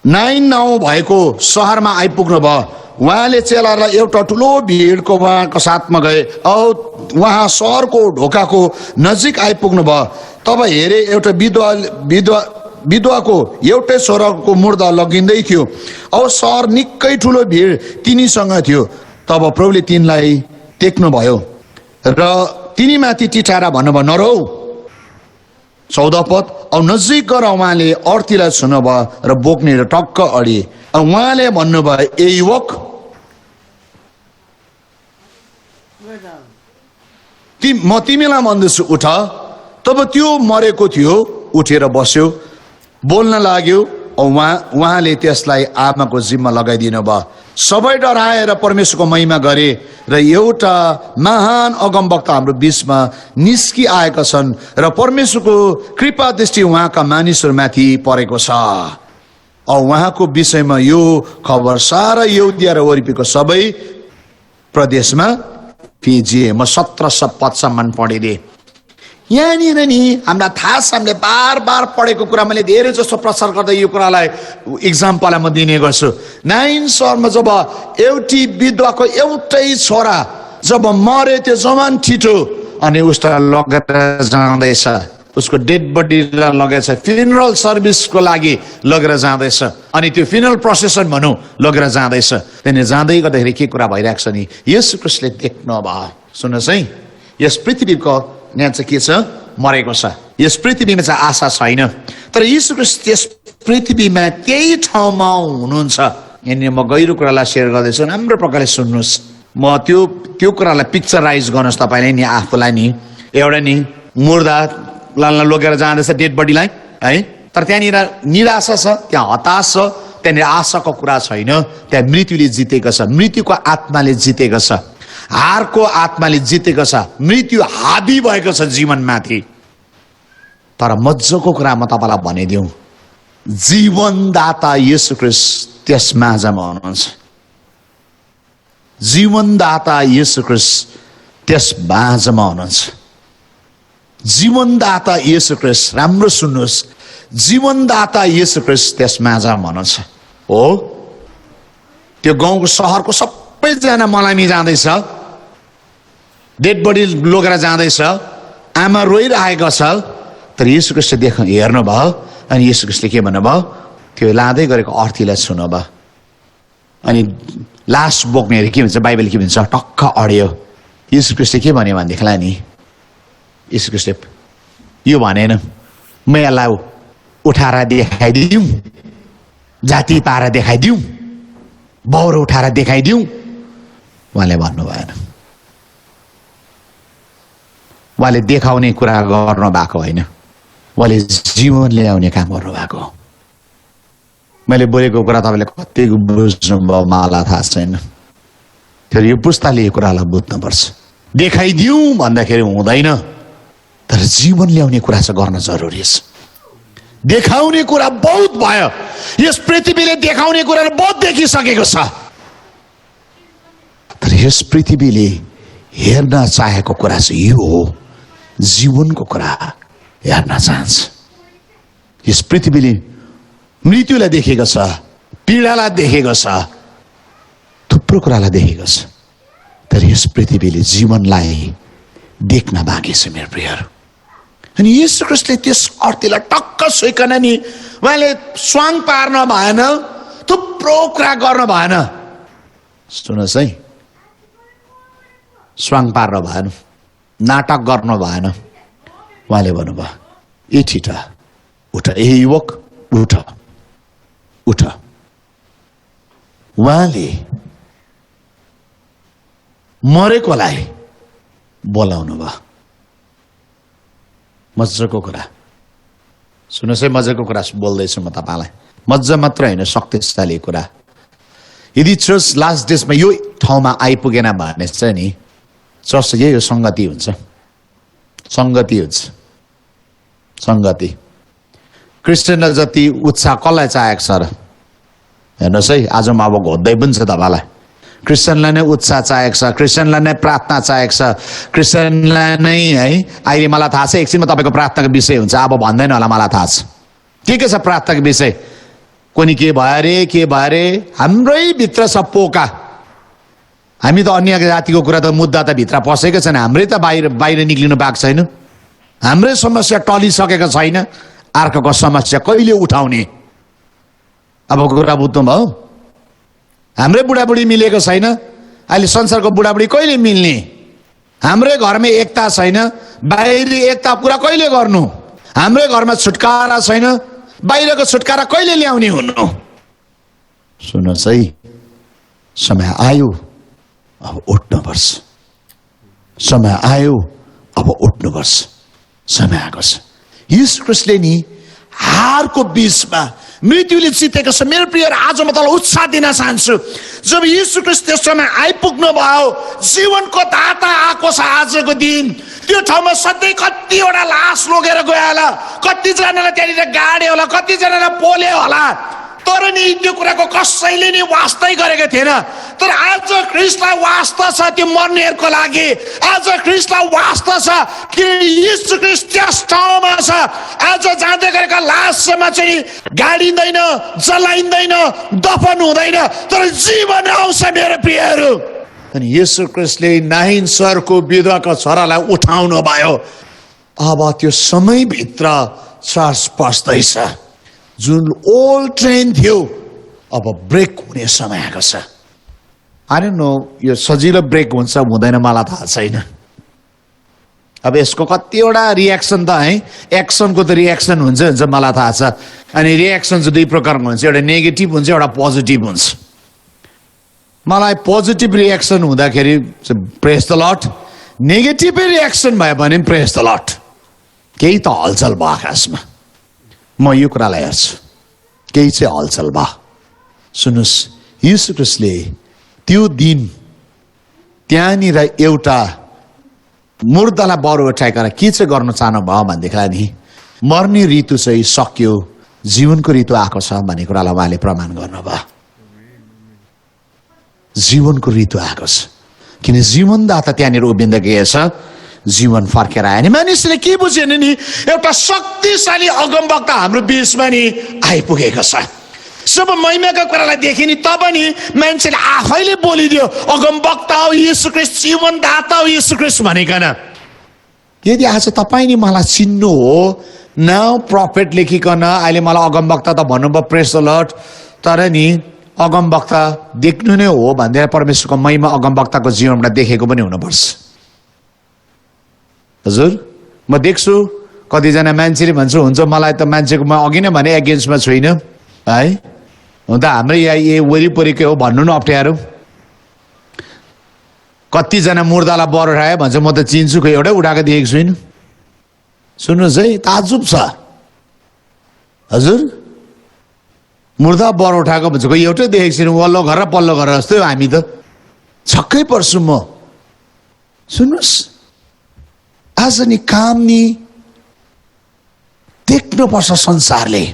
9 भएको सहरमा आइपुग्नु भयो। उहाँले चेलालाई एउटा ठुलो भिडको उहाँको साथमा गए औ उहाँ सहरको ढोकाको नजिक आइपुग्नु भयो। तब हेरे एउटा विधवाको एउटै छोराको मुर्दा लगिँदै थियो औ सहर निकै ठुलो भिड तिनीसँग थियो। तब प्रभुले तिनलाई टेक्नु भयो र तिनीमाथि टिटारा भन्नुभयो, नरौ। 14 पद, औ नजिक गएर उहाँले अर्थीलाई छुनुभयो र बोक्ने र टक्क अडिए। उहाँले भन्नुभयो, ए युवक, म तिमीलाई भन्दैछु उठ। तब त्यो मरेको थियो, उठेर बस्यो, बोल्न लाग्यो। उहाँले त्यसलाई आत्माको जिम्मा लगाइदिनु भयो। सबै डराएर परमेश्वरको महिमा गरे र एउटा महान अगमवक्ता हाम्रो बीचमा निस्किआएका छन् र परमेश्वरको कृपा दृष्टि उहाँका मानिसहरूमाथि परेको छ। उहाँको विषयमा यो खबर सारा यहुदिया र वरिपरिको सबै प्रदेशमा फिजिए। म 17 पदसम्म पढिदिएँ। यहाँनिर नि हामीलाई थाहा छ, हामीले बार बार पढेको कुरा मैले धेरै जस्तो प्रचार गर्दा यो कुरालाई इक्जाम्पललाई म दिने गर्छु। 9 सहरमा जब एउटी विधवाको एउटै छोरा जब मरे, त्यो जवान ठिटो, अनि उसलाई लगेर जाँदैछ, उसको डेड बडीलाई लगेछ, फ्युनरल सर्भिसको लागि लगेर जाँदैछ। अनि त्यो फ्युनरल प्रोसेसन भनौँ लगेर जाँदैछ। त्यहाँनिर जाँदै गर्दाखेरि के कुरा भइरहेको छ नि, येशू ख्रीष्टले देख्नु भयो। सुन्नुहोस् है, यस पृथ्वीको यहाँ चाहिँ के छ, मरेको छ। यस पृथ्वीमा चाहिँ आशा छैन, तर यीशु ख्रीष्ट यस पृथ्वीमा त्यही ठाउँमा हुनुहुन्छ। यहाँनिर म गहिरो कुरालाई सेयर गर्दैछु, राम्रो प्रकारले सुन्नुहोस्। म त्यो कुरालाई पिक्चराइज गर्नुहोस् तपाईँले नि, आफूलाई नि। एउटा नि मुर्दा लगेर जाँदैछ, डेड बडीलाई है, तर त्यहाँनिर निराशा छ, त्यहाँ हताश छ, त्यहाँनिर आशाको कुरा छैन। त्यहाँ मृत्युले जितेको छ, मृत्युको आत्माले जितेको छ, हारको आत्माले जितेको छ, मृत्यु हाबी भएको छ जीवनमाथि। तर मजाको कुरा म तपाईँलाई भनिदिउँ, जीवनदाता येशू ख्रीष्ट त्यस माझमा हुनुहुन्छ। जीवनदाता येशू ख्रीष्ट त्यस माझमा हुनुहुन्छ। जीवनदाता येशू ख्रीष्ट, राम्रो सुन्नुहोस्, जीवनदाता येशू ख्रीष्ट त्यस माझमा हुनुहुन्छ। हो, त्यो गाउँको सहरको सबैजना मलामी जाँदैछ, डेड बडी लगेर जाँदैछ, आमा रोइरहेको छ, तर येशू ख्रीष्ट हेर्नु भयो। अनि येशू ख्रीष्टले के भन्नुभयो, त्यो लाँदै गरेको अर्थीलाई छुनुभयो। अनि लास बोक्नेहरू के भन्छ, बाइबल के भन्छ, टक्क अड्यो। येशू ख्रीष्टले के भन्यो भनेदेखिलाई नि, येशू ख्रीष्टले यो भनेन, म यसलाई उठाएर देखाइदिउँ, जाति पाएर देखाइदिउँ, बौरो उठाएर देखाइदिउँ, उहाँले भन्नु भएन। उहाँले देखाउने कुरा गर्नु भएको होइन, उहाँले जीवन ल्याउने काम गर्नु भएको। मैले बोलेको कुरा तपाईँले कति बुझ्नुभयो मलाई थाहा छैन, तर यो पुस्ताले यो कुरालाई बुझ्नुपर्छ। देखाइदिउँ भन्दाखेरि हुँदैन, तर जीवन ल्याउने कुरा चाहिँ गर्न जरुरी छ। देखाउने कुरा बहुत भयो, यस पृथ्वीले देखाउने कुराहरू बहुत देखिसकेको छ, तर यस पृथ्वीले हेर्न चाहेको कुरा चाहिँ यो हो, जीवनको कुरा हेर्न चाहन्छ। यस पृथ्वीले मृत्युलाई देखेको छ, पीडालाई देखेको छ, थुप्रो कुरालाई देखेको छ, तर यस पृथ्वीले जीवनलाई देख्न बाँकी छ मेरो प्रियहरू। अनि येशू ख्रीष्टले त्यस अर्थीलाई टक्क सुइकन नि उहाँले स्वाङ पार्न भएन, थुप्रो कुरा गर्न भएन। सुन्नुहोस् है, स्वाङ पार्न भएन, नाटक गर्न भएन। उहाँले भन्नुभयो, ए ठिटा उठ, ए युवक उठ उठ। उहाँले मरेकोलाई बोलाउनु भयो। मजाको कुरा सुन्नुहोस् है, मजाको कुरा बोल्दैछु म तपाईँलाई, मजा मात्र होइन, शक्तिशाली कुरा। यदि चर्च लास्ट डेजमा यो ठाउँमा आइपुगेन भने चाहिँ नि, चर्च यही हो, सङ्गति हुन्छ, सङ्गति हुन्छ, सङ्गति। क्रिस्चियनलाई जति उत्साह कसलाई चाहेको छ र? हेर्नुहोस् है, आज म अब घोद्दै पनि छ तपाईँलाई। क्रिस्चियनलाई नै उत्साह चाहेको छ, क्रिस्चियनलाई नै प्रार्थना चाहेको छ, क्रिस्चियनलाई नै है। अहिले मलाई थाहा छ एकछिनमा तपाईँको प्रार्थनाको विषय हुन्छ, अब भन्दैन होला, मलाई थाहा छ के छ प्रार्थनाको विषय। कोनी के भयो अरे हाम्रै भित्र छ पोका। हामी त अन्य जातिको कुरा त मुद्दा त भित्र पसेको छैन, हाम्रै त बाहिर निक्लिनु पाएको छैन, हाम्रै समस्या टलिसकेको छैन, अर्कोको समस्या कहिले उठाउने? अब कुरा बुझ्नुभयो? हाम्रै बुढाबुढी मिलेको छैन, अहिले संसारको बुढाबुढी कहिले मिल्ने? हाम्रै घरमा एकता छैन, बाहिरी एकता पुरा कहिले गर्नु? हाम्रै घरमा छुटकारा छैन, बाहिरको छुटकारा कहिले ल्याउने हुनु? सुन्नुहोस् है, समय आयो अब उठ्नुपर्छ, समय आयो अब उठ्नुपर्छ, समय आएको छ। यीशु ख्रीष्टले नि हारको बीचमा मृत्युले जितेको छ। मेरो प्रिय, आज म तँलाई उत्साह दिन चाहन्छु। जब यीशु ख्रीष्ट त्यो समय आइपुग्नु भयो, जीवनको दाता आएको छ आजको दिन, त्यो ठाउँमा सधैँ कतिवटा लास लगेर गयो होला, कतिजनालाई त्यहाँनिर गाड्यो होला, कतिजनालाई पोल्यो होला, तर नि त्यो कुराको कसैले नि वास्तै गरेको थिएन। तर आज ख्रीष्टलाई वास्ता छ त्यो मर्नेहरूको लागि, आज ख्रीष्टलाई वास्ता छ कि यीशु ख्रीष्ट त्यस ठाउँमा छ। आज जाँदै गरेका लासमा चाहिँ गाडिँदैन, जलाइँदैन, दफन हुँदैन, तर जीवन आउँछ मेरो प्रियहरू। अनि यीशु ख्रीष्टले नाइन सरको विधवाको छोरालाई उठाउनु भयो। अब त्यो समयभित्र चर्च पस्दैछ, जुन ओल्ड ट्रेन थियो अब ब्रेक हुने समय आएको छ। आई डोन्ट नो यो सजिलो ब्रेक हुन्छ हुँदैन मलाई थाहा छैन। अब यसको कतिवटा रियाक्सन त है, एक्सनको त रियाक्सन हुन्छ मलाई थाहा छ। अनि रियाक्सन चाहिँ दुई प्रकारको हुन्छ, एउटा नेगेटिभ हुन्छ, एउटा पोजिटिभ हुन्छ। मलाई पोजिटिभ रियाक्सन हुँदाखेरि प्रेज द लर्ड, नेगेटिभ रियाक्सन भयो भने प्रेज द लर्ड। केही त हलचल भयो आकाशमा, म यो कुरालाई हेर्छु, केही चाहिँ हलचल भयो। सुन्नुहोस्, यीशु ख्रीष्टले त्यो दिन त्यहाँनिर एउटा मुर्दालाई बरु उठाइकन के चाहिँ गर्न चाहनु भयो भनेदेखिलाई नि मर्ने ऋतु चाहिँ सक्यो, जीवनको ऋतु आएको छ भन्ने कुरालाई उहाँले प्रमाण गर्नुभयो। जीवनको ऋतु आएको छ, किन जीवनदाता त्यहाँनिर उभिँदै गएछ, जीवन फर्केर आयो। नि मानिसले के बुझेन नि, एउटा शक्तिशाली अगमवक्ता हाम्रो बीचमा नि आइपुगेको छ। जब महिमाको कुरालाई देखे नि तब नि मान्छेले आफैले बोलिदियो, अगमवक्ता हो यीशु ख्रीष्ट, जीवनदाता हो यीशु ख्रीष्ट भनिकन। यदि आज तपाईँ नि मलाई चिन्नु हो, नाउ प्रफेट लेखिकन अहिले मलाई अगमवक्ता त भन्नुभयो, प्रेज द लर्ड, तर नि अगमवक्ता देख्नु नै हो भन्दै परमेश्वरको महिमा अगमवक्ताको जीवनमा देखेको पनि हुनुपर्छ। हजुर, म देख्छु कतिजना मान्छेले भन्छ हुन्छ मलाई त मान्छेको म अघि नै भने एगेन्स्टमा छुइनँ है, हुन त हाम्रै यहाँ वरिपरिकै हो भन्नु न अप्ठ्यारो। कतिजना मुर्दालाई बर उठायो भन्छ म त चिन्छु, खै एउटै उठाएको देखेको छुइनँ। सुन्नुहोस् है, ताजुब छ। हजुर, मुर्दा बर उठाएको भन्छ खै एउटै देखेको छुइनँ, वल्लो घर र पल्लो घर जस्तै हो हामी त, छक्कै पर्छु म। सुन्नुहोस्, आज नि काम नि देख्नुपर्छ संसारले।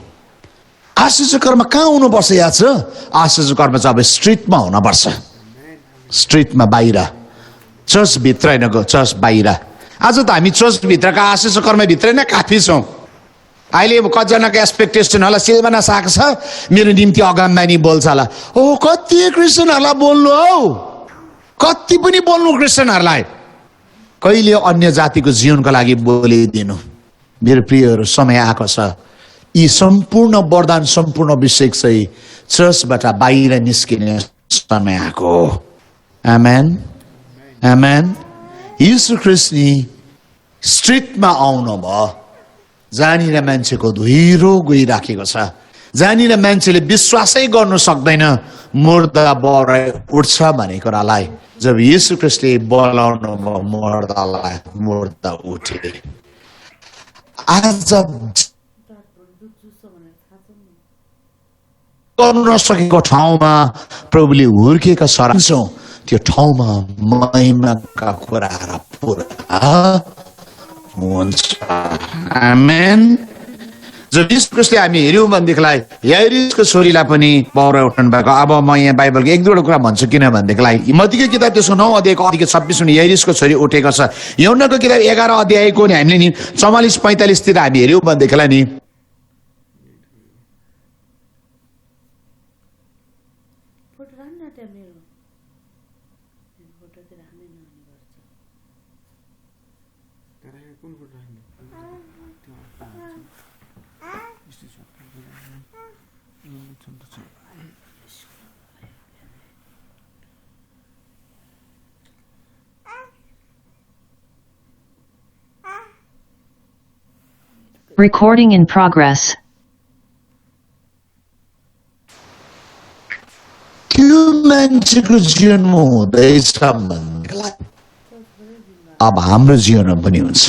आश्चर्य कर्म कहाँ हुनुपर्छ याद छ? आश्चर्य कर्म चाहिँ अब स्ट्रिटमा हुनुपर्छ, स्ट्रिटमा बाहिर, चर्च भित्र होइन, चर्च बाहिर। आज त हामी चर्च भित्रका आश्चर्य कर्म भित्र नै काफी छौँ। अहिले कतिजनाको एक्सपेक्टेसन होला, सिलवाना साग छ मेरो निम्ति अगमबानी बोल्छ होला, ओ कति क्रिस्चियनहरूलाई बोल्नु हौ, कति पनि बोल्नु क्रिस्चियनहरूलाई, कहिले अन्य जातिको जीवनको लागि बोलिदिनु। मेरो प्रियहरू, समय आएको छ, यी सम्पूर्ण वरदान, सम्पूर्ण अभिषेक चाहिँ चर्चबाट बाहिर निस्किने समय आएको हो। आमेन, आमेन। यीशु ख्रीष्ट नि स्ट्रिटमा आउनु भयो, जहाँनिर मान्छेको धुइरो गइराखेको छ, जहाँनिर मान्छेले विश्वासै गर्नु सक्दैन मुर्दा बर उठ्छ भन्ने कुरालाई। जब यीशु ख्रीष्टले बोलाउनु भयो मुर्दालाई, मुर्दा उठे। आज गर्नु नसकेको ठाउँमा प्रभुले हुर्केका सरान्छौँ, त्यो ठाउँमा महिमाका कुराहरू पुरा हुन्छ। आमेन। जब यीशु ख्रीष्टले हामी हेऱ्यौँ भनेदेखिलाई याइरिसको छोरीलाई पनि बौरा उठाउनु भएको। अब म यहाँ बाइबलको एक दुईवटा कुरा भन्छु, किन भनेदेखिलाई मत्तीको किताब त्यसको 9 अध्यायको 26 याइरिसको छोरी उठेको छ। यूहन्नाको किताब 11 अध्यायको नि हामीले नि 44-45 तिर हामी हेऱ्यौँ भनेदेखिलाई नि Recording in progress. त्यो मान्छेको जीवनमा हुँदैछ भन्नेलाई अब हाम्रो जीवनमा पनि हुन्छ।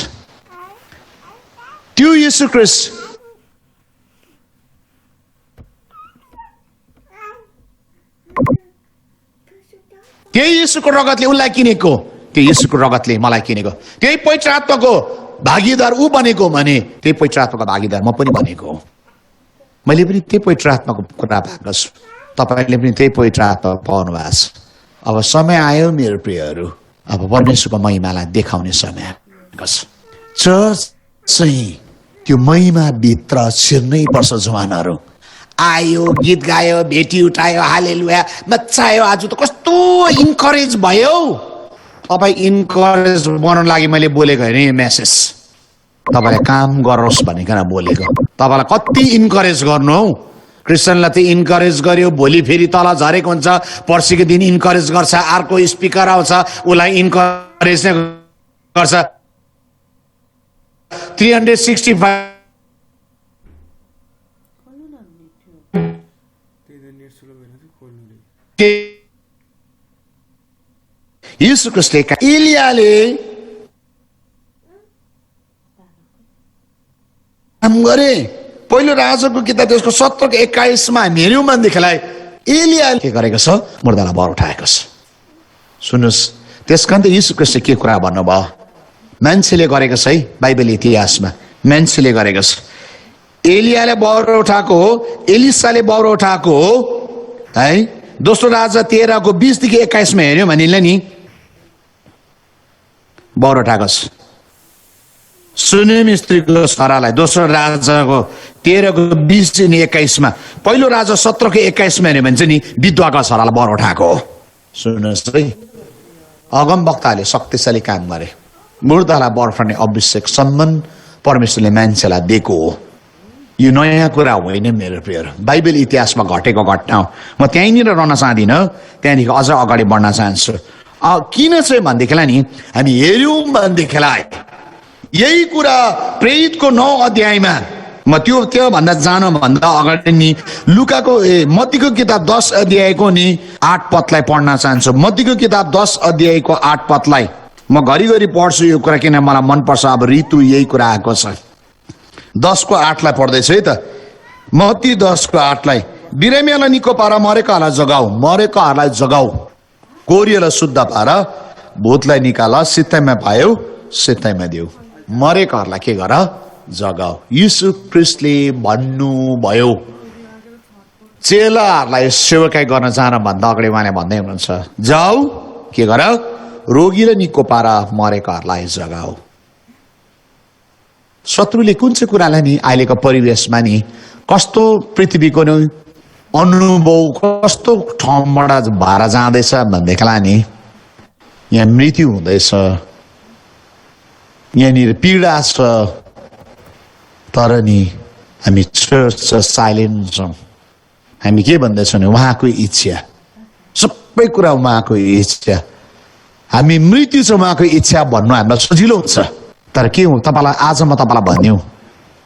त्यो येशू ख्रीष्ट त्यही येशूको रगतले उसलाई किनेको, त्यो येशूको रगतले मलाई किनेको, त्यही पवित्र आत्माको भागीदार ऊ बनेको भने त्यही पवित्र आत्माको भागीदार म पनि बनेको हो। मैले पनि त्यही पवित्र आत्माको कुरा पाएको छु, तपाईले पनि त्यही पवित्र आत्मा पाउनु भएको छ। अब समय आयो मेरो प्रियहरू, अब परमेश्वरको महिमालाई देखाउने समय आएको छ। चर्च चाहिँ त्यो महिमा भित्र छिर्नै पर्छ। जवानहरू आयो, गीत गायो, भेटी उठायो, हालेलुया मचायो। आज त कस्तो इन्करेज भयो। तपाईँ इन्करेज बनाउन लागि मैले बोलेको होइन यो मेसेज, तपाईँलाई काम गरोस् भनेर बोलेको। तपाईँलाई कति इन्करेज गर्नु हौ। क्रिस्चियनलाई त इन्करेज गर्यो, भोलि फेरि तल झरेको हुन्छ, पर्सिको दिन इन्करेज गर्छ, अर्को स्पिकर आउँछ उसलाई इन्करेज नै गर्छ। 365 येशू ख्रीष्टले एलियाले काम गरे। पहिलो राजाको किताब त्यसको 17:21 हामी हेऱ्यौँ भनेदेखिलाई एलियाले के गरेको छ, मुर्दालाई बर उठाएको छ। सुन्नुहोस्, त्यसकारण त येशू ख्रीष्टले के कुरा भन्नुभयो, मान्छेले गरेको छ है, बाइबल इतिहासमा मान्छेले गरेको छ। एलियाले बर उठाएको हो, एलिसाले बर उठाएको हो है। दोस्रो राजा 13:20-21 हेऱ्यौँ भने नि बर उठाएको छ। सुनेम स्त्रीको छोरालाई दोस्रो राजाको 13:20-21 पहिलो राजा 17:21 हेऱ्यो भने चाहिँ नि विधवाको छोरालाई बर उठाएको हो। सुन्नुहोस् है, अगम वक्ताले शक्तिशाली काम गरे। मुर्दालाई बर उठाउने अभिषेक सम्मान परमेश्वरले मान्छेलाई दिएको हो। यो नयाँ कुरा होइन मेरो प्रियहरू, बाइबल इतिहासमा घटेको घटना हो। म त्यहीँनिर रहन चाहदिनँ, त्यहाँदेखि अझ अगाडि बढ्न चाहन्छु। किन चाहिँ भनेदेखिलाई नि हामी हेऱ्यौँ भनेदेखिलाई यही कुरा प्रेरितको 9 अध्यायमा, म त्योभन्दा जानभन्दा अगाडि नि लुकाको मत्तीको किताब 10 अध्यायको नि 8 पदलाई पढ्न चाहन्छु। मत्तीको किताब 10 अध्यायको 8 पदलाई म घरिघरि पढ्छु यो कुरा, किन मलाई मनपर्छ। अब ऋतु यही कुरा आएको छ। 10:8 पढ्दैछु है त। मत्ती 10:8 बिरामीलाई निको पार, मरेकाहरूलाई जगाऊ, मरेकाहरूलाई जगाऊ, कोरियालाई शुद्ध पार, भूतलाई निकाल, सित्तैमा पायो सित्तैमा देऊ, मरेकाहरूलाई के गर, जगाऊ। यीशु ख्रीष्टले भन्नुभयो चेलाहरूलाई सेवकाई गर्न जान भन्दा अगाडि उहाँले भन्दै हुनुहुन्छ, जाऊ के गर, रोगीलाई निको पार, मरेकाहरूलाई जगाऊ। शत्रुले कुन चाहिँ कुरालाई नि अहिलेको परिवेशमा नि कस्तो पृथ्वीको नि अनुभव कस्तो ठाउँबाट भएर जाँदैछ भनेदेखिलाई नि यहाँ मृत्यु हुँदैछ, यहाँनिर पीडा छ, तर नि हामी साइलेन्ट छौँ। हामी के भन्दैछौँ नि उहाँको इच्छा, सबै कुरा उहाँको इच्छा। हामी मृत्यु छ उहाँको इच्छा भन्नु हामीलाई सजिलो हुन्छ, तर के हो तपाईँलाई आज म तपाईँलाई भनिदिउँ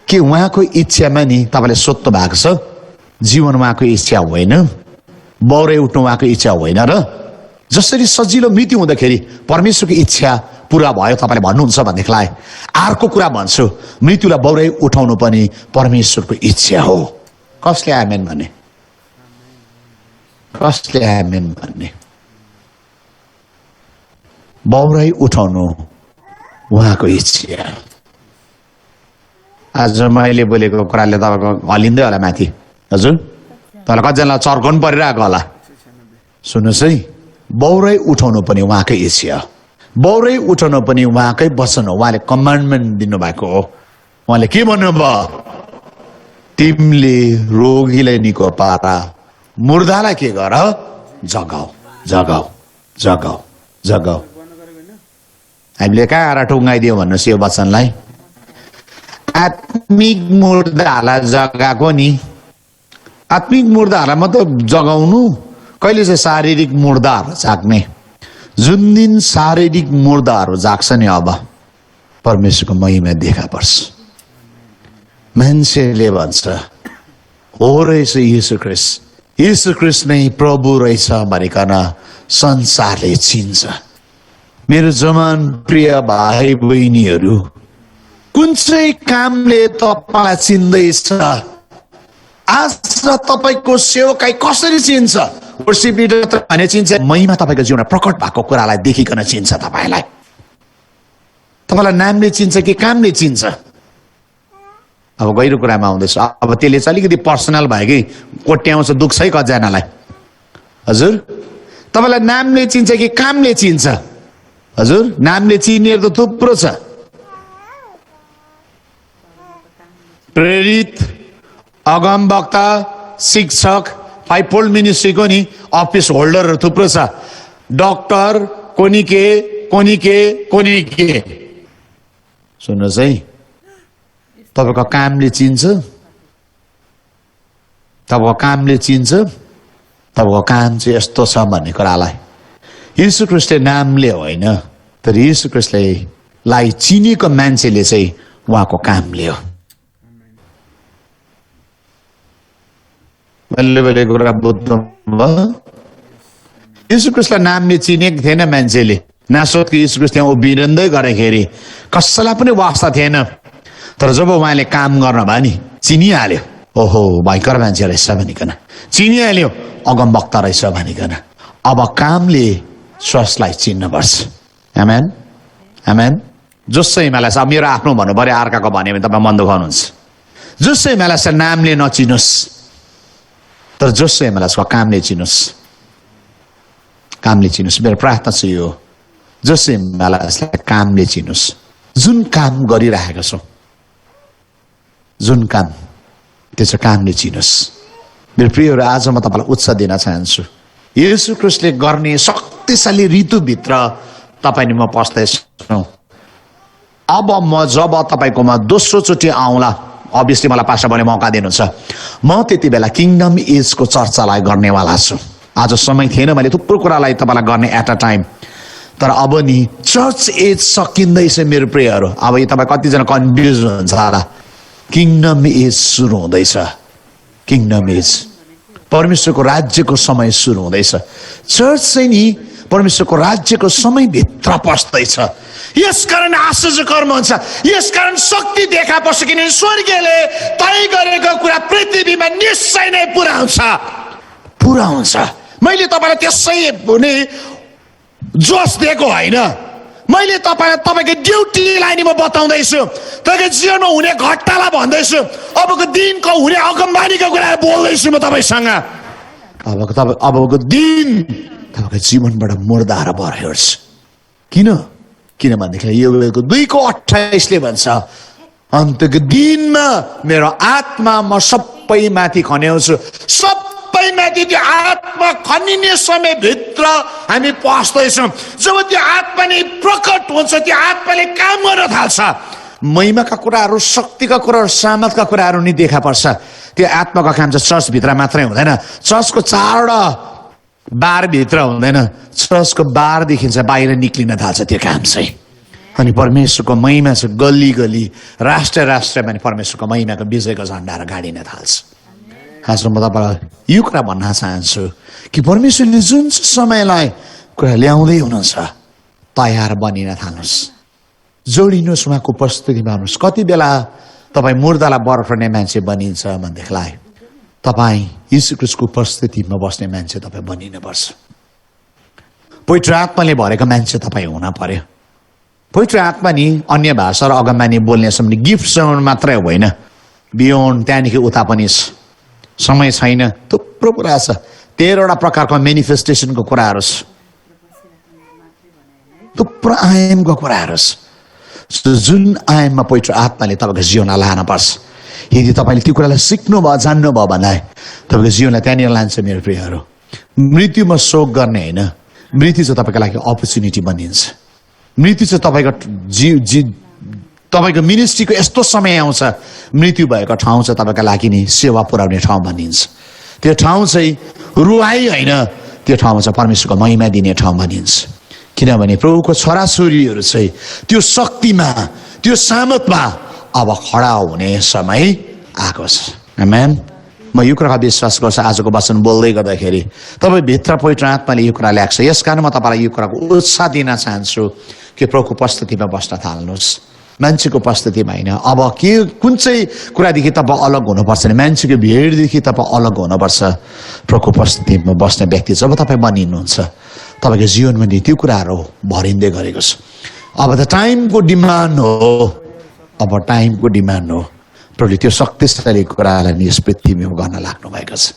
कि उहाँको इच्छामा नि तपाईँले सोध्नु भएको छ। जीवन उहाँको इच्छा होइन, बौरै उठ्नु उहाँको इच्छा होइन र जसरी सजिलो मृत्यु हुँदाखेरि परमेश्वरको इच्छा पुरा भयो तपाईँले भन्नुहुन्छ भनेदेखिलाई अर्को कुरा भन्छु, मृत्युलाई बौरै उठाउनु पनि परमेश्वरको इच्छा हो। कसले आमेन भन्ने, कसले आमेन भन्ने। बौरै उठाउनु उहाँको इच्छा। आज मैले बोलेको कुराले तपाईँको हलिँदै होला माथि, हजुर तपाईँलाई कतिजनालाई चर्काउनु परिरहेको होला। सुन्नुहोस् है, बौरै उठाउनु पनि उहाँकै इच्छा, बौरै उठाउनु पनि उहाँकै वचन हो। उहाँले कमान्डमेन्ट दिनुभएको हो। उहाँले के भन्नुभयो, तिमीले रोगीलाई निको पार, मुर्दालाई के गर, जगाऊ जगाऊ जगाऊ जगाऊ। हामीले कहाँ आएर टुङ्गाइदियो भन्नुहोस् यो वचनलाई। आत्मिक मुर्दाहरूलाई जगाएको नि आत्मिक मुर्दाहरूलाई मात्र जगाउनु कहिले चाहिँ शारीरिक मुर्दाहरू जाग्ने जुन दिन शारीरिक मुर्दाहरू जाग्छ नि अब परमेश्वरको महिमा देखा पर्छ मान्छेले भन्छ हो रहेछ यीशु ख्रीष्ट नै प्रभु रहेछ भनिकन संसारले चिन्छ मेरो जवान प्रिय भाइ बहिनीहरू कुन चाहिँ कामले तपाईलाई चिन्दैछ आज तपाईको सेवकाई कसरी चिन्छ वर्शिप लिडर भने चिन्छ महिमा तपाईको जीवनमा प्रकट भएको कुरालाई देखिकन चिन्छ तपाईलाई नामले चिन्छ कि कामले चिन्छ अब गहिरो कुरामा आउँदैछ अब त्यसले चाहिँ अलिकति पर्सनल भयो कि कोट्याउँछ दुख्छ है कतिजनालाई हजुर तपाईलाई नामले चिन्छ कि कामले चिन्छ हजुर नामले चिन्नेहरू त थुप्रो छ प्रेरित अगमवक्ता शिक्षक फाइभफोल्ड मिनिस्ट्रीको नि अफिस होल्डरहरू थुप्रो छ डाक्टर कोनी के सुन्नुहोस् है तपाईको कामले चिन्छ तपाईको काम चाहिँ यस्तो छ भन्ने कुरालाई यीशु ख्रीष्टले नामले होइन तर यीशु ख्रीष्टलाई चिनेको मान्छेले चाहिँ उहाँको कामले हो बल्ल कुरा बुझ्नुभयो यीशु ख्रीष्टलाई नामले चिनेको थिएन मान्छेले नासरतको यीशु ख्रीष्ट त्यहाँ उभिरहँदै गर्दाखेरि कसैलाई पनि वास्ता थिएन तर जब उहाँले काम गर्न भयो नि चिनिहाल्यो ओहो भयङ्कर मान्छे रहेछ भनिकन चिनिहाल्यो अगमवक्ता रहेछ भनिकन अब कामले स्वासलाई चिन्नुपर्छ आमेन आमेन जसैमालाई अब मेरो आफ्नो भन्नु पर्यो अर्काको भन्यो भने तपाईँ मन दुखाउनुहुन्छ जसैमालाई नामले नचिनोस् तर जसैमालाई कामले चिनोस् मेरो प्रार्थना चाहिँ यो जसैमालाई कामले चिनोस् जुन काम गरिरहेको छौँ जुन काम त्यो चाहिँ कामले चिनोस् मेरो प्रियहरू आज म तपाईँलाई उत्साह दिन चाहन्छु येशू ख्रीष्टले गर्ने शक्तिशाली ऋतुभित्र तपाईँ नि म पस्दैछु अब म जब तपाईँकोमा दोस्रो चोटि आउँला अभियसली मलाई पास्टर भने मौका दिनुहुन्छ म त्यति बेला किङडम एजको चर्चालाई गर्नेवाला छु आज समय थिएन मैले थुप्रो कुरालाई तपाईँलाई गर्ने एट अ टाइम तर अब नि चर्च एज सकिँदैछ मेरो प्रियहरू अब यो तपाईँ कतिजना कन्फ्युज हुन्छ होला किङडम एज सुरु हुँदैछ किङडम एज परमेश्वरको राज्यको समय सुरु हुँदैछ चर्च चाहिँ नि परमेश्वरको राज्यको समयभित्र पस्दैछ यसकारण आश्चर्य कर्म हुन्छ यसकारण शक्ति देखा पर्छ किनभने स्वर्गीयले तय गरेको कुरा पृथ्वीमा निश्चय नै पुरा हुन्छ मैले तपाईँलाई त्यसै भने जोस दिएको होइन मैले तपाईँको ड्युटीलाई नि म बताउँदैछु तपाईँको जीवनमा हुने घटनालाई भन्दैछु अबको दिनको हुने अगमबानीको कुरा बोल्दैछु म तपाईँसँग अबको दिन तपाईँको जीवनबाट मुर्दाएर भएर हेर्छ किनभनेदेखि यो 2:28 भन्छ अन्त्यको दिनमा मेरो आत्मा म सबै माथि खन्याउँछु सबै माथि त्यो आत्मा खनिने समयभित्र हामी पस्दैछौँ जब त्यो आत्मा नै प्रकट हुन्छ त्यो आत्माले काम गर्न थाल्छ महिमाका कुराहरू शक्तिका कुराहरू सामर्थका कुराहरू नि देखा पर्छ त्यो आत्माको काम चाहिँ चर्चभित्र मात्रै हुँदैन चर्चको 4वटा बारभित्र हुँदैन चर्चको बारदेखि चाहिँ बाहिर निक्लिन थाल्छ त्यो काम चाहिँ अनि परमेश्वरको महिमा चाहिँ गल्ली गल्ली राष्ट्र राष्ट्रमा परमेश्वरको महिमाको विजयको झन्डाहरू गाडिन थाल्छ आज म तपाईँलाई यो कुरा भन्न चाहन्छु कि परमेश्वरले जुन समयलाई कुरा ल्याउँदै हुनुहुन्छ तयार बनिन थाल्नुहोस् जोडिनुहोस् उहाँको उपस्थितिमा आउनुहोस् कति बेला तपाईँ मुर्दालाई बर्फने मान्छे बनिन्छ भनेदेखिलाई तपाईँ यीशु ख्रीष्टको उपस्थितिमा बस्ने मान्छे तपाईँ बनिनुपर्छ पवित्र आत्माले भरेको मान्छे तपाईँ हुन पर्यो पवित्र आत्मा नि अन्य भाषा र अगमबानी बोल्नेसम्म गिफ्टसँग मात्रै होइन बियोन्ड त्यहाँदेखि उता पनि समय छैन थुप्रो कुरा छ 13वटा प्रकारको मेनिफेस्टेसनको कुराहरू छ थुप्रो आयामको कुराहरू छ जुन आयाममा पवित्र आत्माले तपाईँको जीवनलाई लानुपर्छ यदि तपाईँले त्यो कुरालाई सिक्नुभयो जान्नुभयो भन्दा तपाईँको जीवनलाई त्यहाँनिर लान्छ मेरो प्रियहरू मृत्युमा शोक गर्ने होइन मृत्यु चाहिँ तपाईँको लागि अपर्च्युनिटी बनिन्छ मृत्यु चाहिँ तपाईँको तपाईको मिनिस्ट्रीको यस्तो समय आउँछ मृत्यु भएको ठाउँ चाहिँ तपाईका लागि नि सेवा पुर्याउने ठाउँ भनिन्छ त्यो ठाउँ चाहिँ रुवाई होइन त्यो ठाउँमा चाहिँ परमेश्वरको महिमा दिने ठाउँ भनिन्छ किनभने प्रभुको छोराछोरीहरू चाहिँ त्यो शक्तिमा त्यो सामर्थमा अब खडा हुने समय आएको छ आमेन म यो कुरामा विश्वास गर्छु आजको वचन बोल्दै गर्दाखेरि तपाईँ भित्र पवित्र आत्माले यो कुरा ल्याएको छ यसकारण म तपाईँलाई यो कुराको उत्साह दिन चाहन्छु कि प्रभुको उपस्थितिमा बस्न थाल्नुहोस् मान्छेको उपस्थितिमा होइन अब के कुन चाहिँ कुरादेखि तपाईँ अलग हुनुपर्छ भने मान्छेको भिडदेखि तपाईँ अलग हुनुपर्छ प्रभुको उपस्थितिमा बस्ने व्यक्ति जब तपाईँ बनिनुहुन्छ तपाईँको जीवनमा नि त्यो कुराहरू भरिँदै गरेको छ अब त टाइमको डिमान्ड हो अब टाइमको डिमान्ड हो प्रभुले त्यो शक्तिशाली कुरालाई नि यस पृथ्वीमा गर्न लाग्नु भएको छ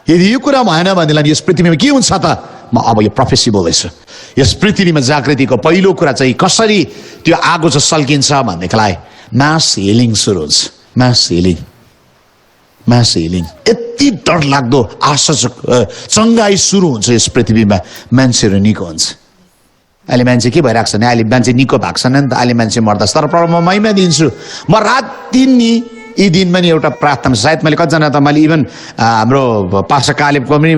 यदि यो कुरा भएन भनेदेखि यस पृथ्वीमा के हुन्छ त म अब यो प्रोफेसी बोल्दैछु यस पृथ्वीमा जागृतिको पहिलो कुरा चाहिँ कसरी त्यो आगो चाहिँ सल्किन्छ भनेदेखिलाई मास हिलिङ सुरु हुन्छ मास हिलिङ यति डरलाग्दो आश्चर्य चङ्गाई सुरु हुन्छ यस पृथ्वीमा मान्छेहरू निको हुन्छ अहिले मान्छे के भइरहेको छ भने अहिले मान्छे निको भएको छैन नि त अहिले मान्छे मर्दछ तर प्रभु म महिमा दिन्छु म रात दिन नि यी दिनमा नि एउटा प्रार्थना सायद मैले कतिजना त मैले इभन हाम्रो पास्टर कालेबको पनि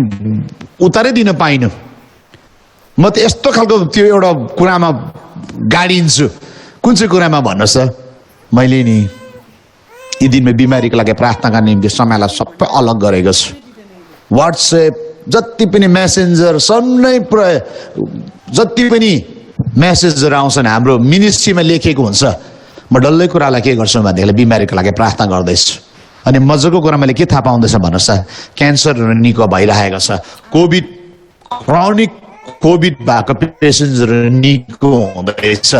उत्तरै दिन पाइनँ म त यस्तो खालको त्यो एउटा कुरामा गाडिन्छु कुन चाहिँ कुरामा भन्नुहोस् त मैले नि यी दिनमा बिमारीको लागि प्रार्थना गर्ने निम्ति समयलाई सबै अलग गरेको छु वाट्सएप जति पनि मेसेन्जर सबै जति पनि मेसेजहरू आउँछन् हाम्रो मिनिस्ट्रीमा लेखेको हुन्छ म डल्लै कुरालाई के गर्छु भनेदेखि बिमारीको लागि प्रार्थना गर्दैछु अनि मजाको कुरा मैले के थाहा पाउँदैछ भन्नुहोस् त क्यान्सरहरू निको भइरहेको छ कोभिड क्रोनिक कोभिड भएको पेसेन्टहरू निको हुँदैछ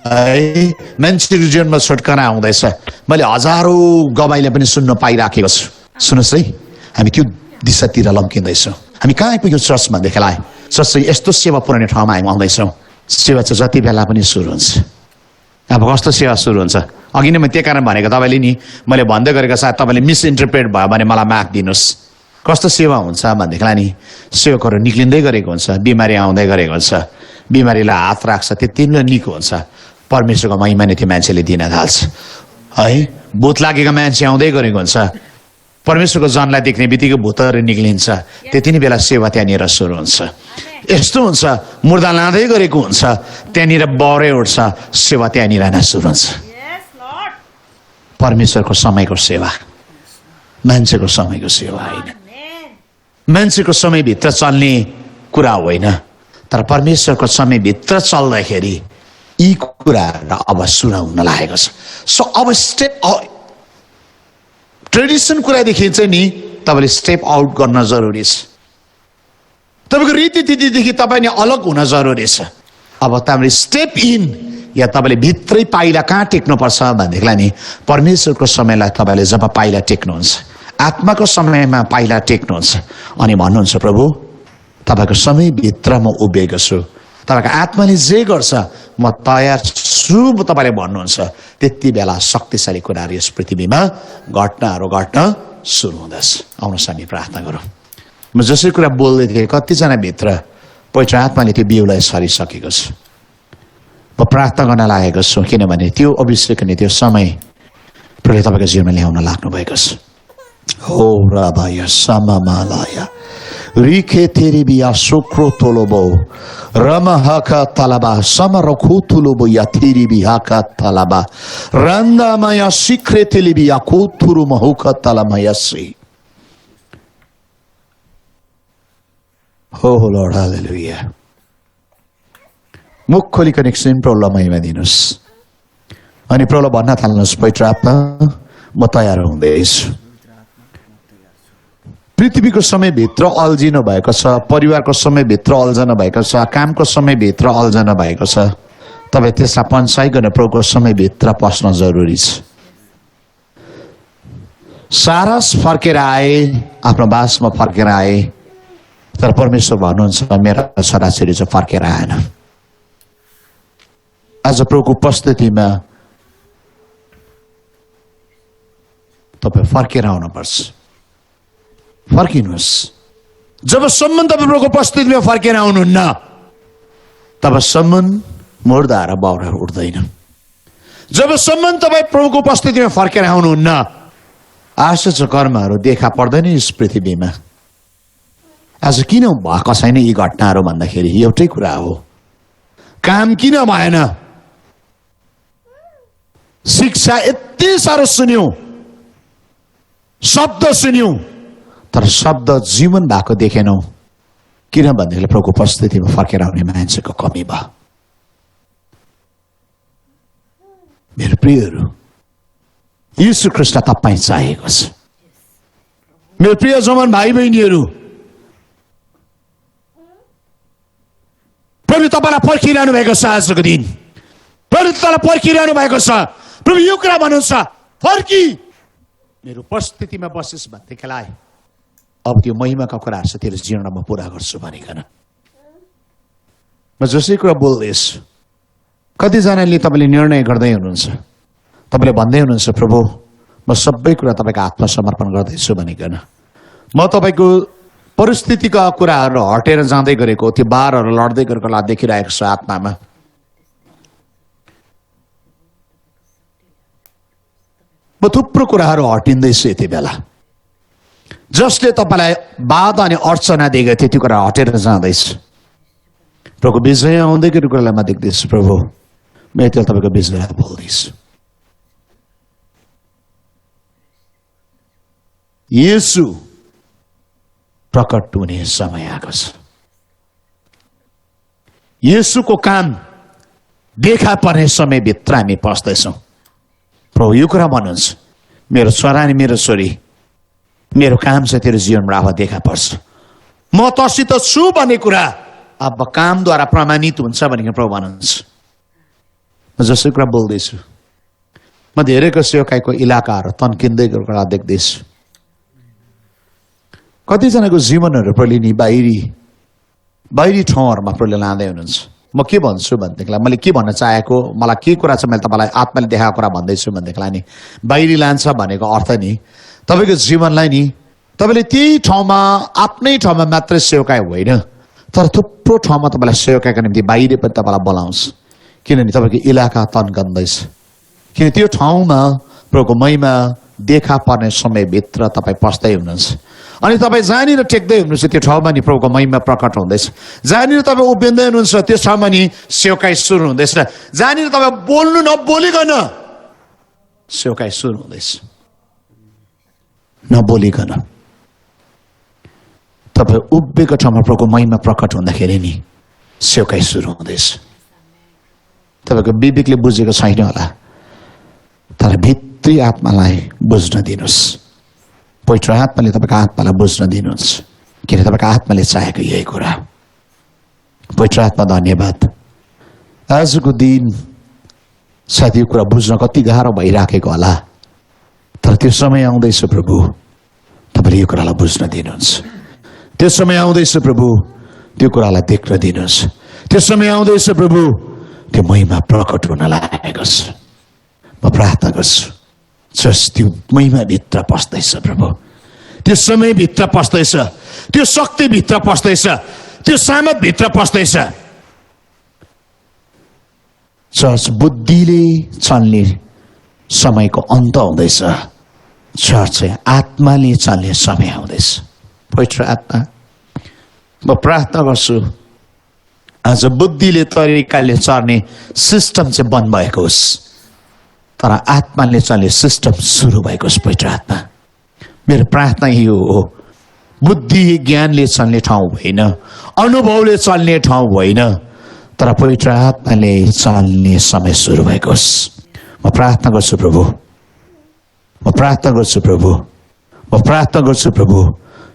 है मान्छेको जीवनमा छुटकारा आउँदैछ मैले हजारौँ गवाईलाई पनि सुन्न पाइराखेको छु सुन्नुहोस् है हामी त्यो दिशातिर लम्किँदैछौँ हामी कहाँ आइपुग्यौँ चर्च भनेदेखिलाई चर्च चाहिँ यस्तो सेवा पुर्याउने ठाउँमा हामी आउँदैछौँ सेवा चाहिँ जति बेला पनि सुरु हुन्छ अब कस्तो सेवा सुरु हुन्छ अघि नै मैले त्यही कारण भनेको तपाईँले नि मैले भन्दै गरेको सायद तपाईँले मिसइन्टरप्रेट भयो भने मलाई माफ दिनुहोस् कस्तो सेवा हुन्छ भनेदेखिलाई नि सेवकहरू निक्लिँदै गरेको हुन्छ बिमारी आउँदै गरेको हुन्छ बिमारीलाई हात राख्छ त्यति नै निको हुन्छ परमेश्वरको महिमा नै त्यो मान्छेले दिन थाल्छ है भूत लागेको मान्छे आउँदै गरेको हुन्छ परमेश्वरको जनलाई देख्ने बित्तिकै भूतहरू निक्लिन्छ त्यति नै बेला सेवा त्यहाँनिर सुरु हुन्छ यस्तो हुन्छ मुर्दा लाँदै गरेको हुन्छ त्यहाँनिर बरै उठ्छ सेवा त्यहाँनिर नै सुरु हुन्छ परमेश्वरको समयको सेवा मान्छेको समयको सेवा होइन मान्छेको समयभित्र चल्ने कुरा होइन तर परमेश्वरको समयभित्र चल्दाखेरि यी कुराहरू अब सुरु हुन लागेको छ सो अब स्टेप ट्रेडिसन कुरादेखि चाहिँ नि तपाईँले स्टेप आउट गर्न जरुरी छ तपाईँको रीतिथितिदेखि तपाईँ नि अलग हुन जरुरी छ अब तपाईँले स्टेप इन या तपाईँले भित्रै पाइला कहाँ टेक्नुपर्छ भनेदेखिलाई नि परमेश्वरको समयलाई तपाईँले जब पाइला टेक्नुहुन्छ आत्माको समयमा पाइला टेक्नुहुन्छ अनि भन्नुहुन्छ प्रभु तपाईँको समयभित्र म उभिएको छु तपाईँको आत्माले जे गर्छ म तयार छु तपाईँले भन्नुहुन्छ त्यति बेला शक्तिशाली कुराहरू यस पृथ्वीमा घटनाहरू घट्न सुरु हुँदछ आउनुहोस् हामी प्रार्थना गरौँ म जसरी कुरा बोल्दै थिएँ कतिजना भित्र पवित्र आत्माले त्यो बिउलाई सरिसकेको छु म प्रार्थना गर्न लागेको छु किनभने त्यो अभिषेक नि त्यो समय प्रभुले तपाईँको जीवनमा ल्याउन लाग्नु भएको छ हो राभाय समामालाया रिखे तेरी बिया सुक्रो तोलोबो रमहका तलबा समरखु तुलोबो या तेरी बिहाका तलबा रंदामया सिक्रे तेली बिया कुतुरु महुका तलमया सी हो लॉर्ड हालेलुया मुख खोलिकन एकछिन प्रभुलाई महिमा दिनुहोस् अनि प्रभुलाई भन्न थाल्नुहोस् पवित्र आत्मा म तयार हुँदैछु पृथ्वीको समयभित्र अल्झिनु भएको छ परिवारको समयभित्र अल्झन भएको छ कामको समयभित्र अल्झन भएको छ तपाईँ त्यसलाई पन्साइकन प्रभुको समयभित्र पस्न जरुरी छ सारस फर्केर आए आफ्नो बासमा फर्केर आए तर परमेश्वर भन्नुहुन्छ मेरा छोराछोरी चाहिँ फर्केर आएन आज प्रभुको उपस्थितिमा तपाईँ फर्केर आउनुपर्छ फर्किनुहोस् जबसम्म तपाईँ प्रभुको उपस्थितिमा फर्केर आउनुहुन्न तबसम्म मुर्दाहरू बाउराहरू उठ्दैन जबसम्म तपाईँ प्रभुको उपस्थितिमा फर्केर आउनुहुन्न, आश्चर्य कर्महरू देखा पर्दैन यस पृथ्वीमा। आज किन भएको छैन यी घटनाहरू भन्दाखेरि एउटै कुरा हो, काम किन भएन? शिक्षा यति साह्रो सुन्यौं, शब्द सुन्यौं, तर शब्द जीवन भएको देखेनौ। किन भन्दाखेरि प्रभुको उपस्थितिमा फर्केर आउने मान्छेको कमी भयो। मेरो प्रियहरू, यीशु ख्रीष्ट तपाईँ चाहिएको छ। मेरो प्रिय जवान भाइ बहिनीहरू, प्रभु तपाईँलाई पर्खिरहनु भएको छ। आजको दिन प्रभु तपाईँलाई पर्खिरहनु भएको छ। प्रभु यो कुरा भन्नुहुन्छ, फर्की मेरो उपस्थितिमा बसिस् भन्दैखेलाई अब त्यो महिमाका कुराहरू छ तेरो जीवनमा पुरा गर्छु भनिकन। म जसै कुरा बोल्दैछु, कतिजनाले तपाईँले निर्णय गर्दै हुनुहुन्छ, तपाईँले भन्दै हुनुहुन्छ प्रभु म सबै कुरा तपाईँको हातमा समर्पण गर्दैछु भनिकन। म तपाईँको परिस्थितिका कुराहरू हटेर जाँदै गरेको, त्यो बारहरू लड्दै गरेकोलाई देखिरहेको छु आत्मामा। म थुप्रो कुराहरू हटिँदैछु यति बेला, जसले तपाईँलाई बाधा अनि अर्चना दिएको थियो, त्यो कुरा हटेर जाँदैछ। प्रभुको विजय आउँदै गरेको कुरालाई म देख्दैछु। प्रभु म यति तपाईँको विजय बोल्दैछु। येशू प्रकट हुने समय आएको छ। येशूको काम देखा पर्ने समयभित्र हामी पस्दैछौँ। प्रभु यो कुरा भन्नुहुन्छ, मेरो छोरा अनि मेरो छोरी, मेरो काम चाहिँ तेरो जीवनमा अब देखा पर्छ। म तसित छु भन्ने कुरा अब कामद्वारा प्रमाणित हुन्छ भनेर प्रभु भन्नुहुन्छ। म जसै कुरा बोल्दैछु, म धेरैको सेवकाईको इलाकाहरू तन्किँदै गरेको कुरा देख्दैछु। कतिजनाको जीवनहरू प्रभुले नि बाहिरी ठाउँहरूमा प्रभुले लाँदै हुनुहुन्छ। म के भन्छु भनेदेखिलाई, मैले के भन्न चाहेको, मलाई के कुरा छ मैले तपाईँलाई आत्माले देखाएको कुरा भन्दैछु भनेदेखिलाई नि, बाहिरी लान्छ भनेको अर्थ नि तपाईँको जीवनलाई नि तपाईँले त्यही ठाउँमा आफ्नै ठाउँमा मात्रै सेवकाई होइन, तर थुप्रो ठाउँमा तपाईँलाई सेवकाईको निम्ति बाहिर पनि तपाईँलाई बोलाउँछ। किनभने तपाईँको इलाका तन्कँदैछ, किन त्यो ठाउँमा प्रभुको महिमा देखा पर्ने समयभित्र तपाईँ पस्दै हुनुहुन्छ। अनि तपाईँ जहाँनिर टेक्दै हुनुहुन्छ त्यो ठाउँमा नि प्रभुको महिमा प्रकट हुँदैछ। जहाँनिर तपाईँ उभिँदै हुनुहुन्छ त्यो ठाउँमा नि सेवकाई सुरु हुँदैछ। जहाँनिर तपाईँ बोल्नु नबोलिकन सेवकाई सुरु हुँदैछ। नबोलिकन तपाईँ उभिएको ठाउँमा प्रभुको महिमा प्रकट हुँदाखेरि नि सेवकाई सुरु हुँदैछ। तपाईँको विवेकले बुझेको छैन होला, तर भित्री आत्मालाई बुझ्न दिनुहोस्। पवित्र आत्माले तपाईँको आत्मालाई बुझ्न दिनुहुन्छ, किन तपाईँको आत्माले चाहेको यही कुरा। पवित्र आत्मा धन्यवाद। आजको दिन सायद यो कुरा बुझ्न कति गाह्रो भइराखेको होला, तर त्यो समय आउँदैछ प्रभु तपाईँले यो कुरालाई बुझ्न दिनुहुन्छ। त्यो समय आउँदैछ प्रभु त्यो कुरालाई देख्न दिनुहोस्। त्यो समय आउँदैछ प्रभु त्यो महिमा प्रकट हुन लागेको छ। म प्रार्थना गर्छु जस त्यो महिमाभित्र पस्दैछ प्रभु, त्यो समयभित्र पस्दैछ, त्यो शक्तिभित्र पस्दैछ, त्यो सामर्थ्यभित्र पस्दैछ। चर्च बुद्धिले चल्ने समयको अन्त हुँदैछ, चर्च चाहिँ आत्माले चल्ने समय आउँदैछ। पवित्र आत्मा, म प्रार्थना गर्छु आज बुद्धिले तरिकाले चल्ने सिस्टम चाहिँ बन्द भएको होस्, तर आत्माले चल्ने सिस्टम सुरु भएको होस्। पवित्र आत्मा, मेरो प्रार्थना यो हो, बुद्धि ज्ञानले चल्ने ठाउँ होइन, अनुभवले चल्ने ठाउँ होइन, तर पवित्र आत्माले चल्ने समय सुरु भएको होस्। म प्रार्थना गर्छु प्रभु, म प्रार्थना गर्छु प्रभु, म प्रार्थना गर्छु प्रभु,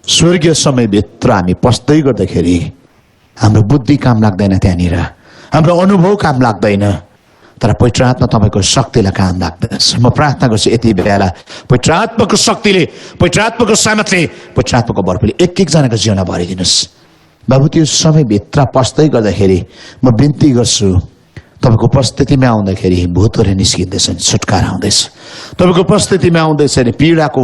स्वर्गीय समयभित्र हामी पस्दै गर्दाखेरि हाम्रो बुद्धि काम लाग्दैन, त्यहाँनिर हाम्रो अनुभव काम लाग्दैन, तर पवित्र आत्मा तपाईँको शक्तिलाई काम लाग्दछ। म प्रार्थना गर्छु यति बेला पवित्र आत्माको शक्तिले, पवित्र आत्माको सामर्थ्यले, पवित्र आत्माको बरफले एक एकजनाको जीवनमा भरिदिनुहोस्। बाबु त्यो समयभित्र पस्दै गर्दाखेरि म बिन्ती गर्छु, तपाईँको उपस्थितिमा आउँदाखेरि भूतहरू निस्किँदैछन्, छुटकारा आउँदैछ। तपाईँको उपस्थितिमा आउँदैछ भने पीडाको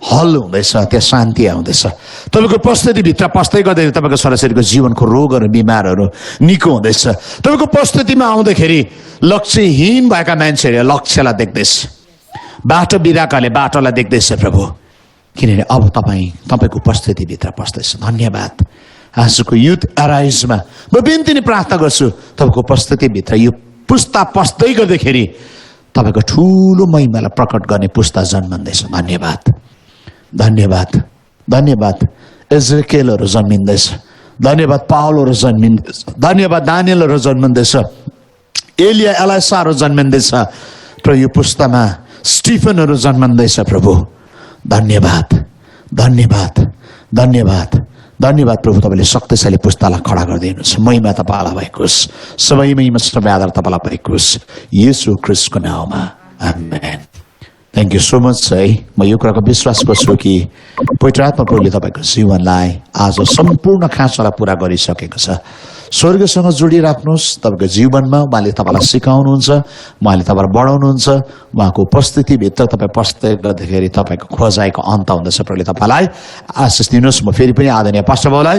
हल हुँदैछ, त्यहाँ शान्ति आउँदैछ। तपाईँको उपस्थितिभित्र पस्दै गर्दै तपाईँको छोराछोरीको जीवनको रोगहरू बिमारहरू निको हुँदैछ। तपाईँको उपस्थितिमा आउँदाखेरि लक्ष्यहीन भएका मान्छेहरूले लक्ष्यलाई देख्दैछ, बाटो बिराकाले बाटोलाई देख्दैछ प्रभु, किनभने अब तपाईँको उपस्थितिभित्र पस्दैछ। धन्यवाद। आजको युथ एराइजमा म बिन्ती नै प्रार्थना गर्छु, तपाईँको उपस्थितिभित्र यो पुस्ता पस्दै गर्दाखेरि तपाईँको ठुलो महिमालाई प्रकट गर्ने पुस्ता जन्मँदैछ। धन्यवाद, धन्यवाद, धन्यवाद। एजेकेलहरू जन्मिँदैछ, धन्यवाद। पावलहरू जन्मिँदैछ, धन्यवाद। दानियलहरू जन्मिँदैछ, एलिया एलासाहरू जन्मिँदैछ प्रभु। यो पुस्तामा स्टिफनहरू जन्मिँदैछ प्रभु। धन्यवाद, धन्यवाद, धन्यवाद, धन्यवाद प्रभु। तपाईँले शक्तिशाली पुस्तालाई खडा गरिदिनुहोस्। महिमा तपाईँलाई भएको होस्, सबै महिमा सबै आधार तपाईँलाई भएको होस्, येशू ख्रीष्टको नाउँमा, आमेन। थ्याङ्क यू सो मच है। म यो कुराको विश्वास गर्छु कि पवित्र आत्मा प्रभुले तपाईँको जीवनलाई आज सम्पूर्ण खाँचोलाई पुरा गरिसकेको छ। स्वर्गसँग जोडिराख्नुहोस्। तपाईँको जीवनमा उहाँले तपाईँलाई सिकाउनुहुन्छ, उहाँले तपाईँलाई बढाउनुहुन्छ। उहाँको उपस्थितिभित्र तपाईँ पस्दै गर्दाखेरि तपाईँको खोजाइको अन्त हुँदछ। प्रभुले तपाईँलाई आशिष दिनुहोस्। म फेरि पनि आदरणीय पास्टर बाबुलाई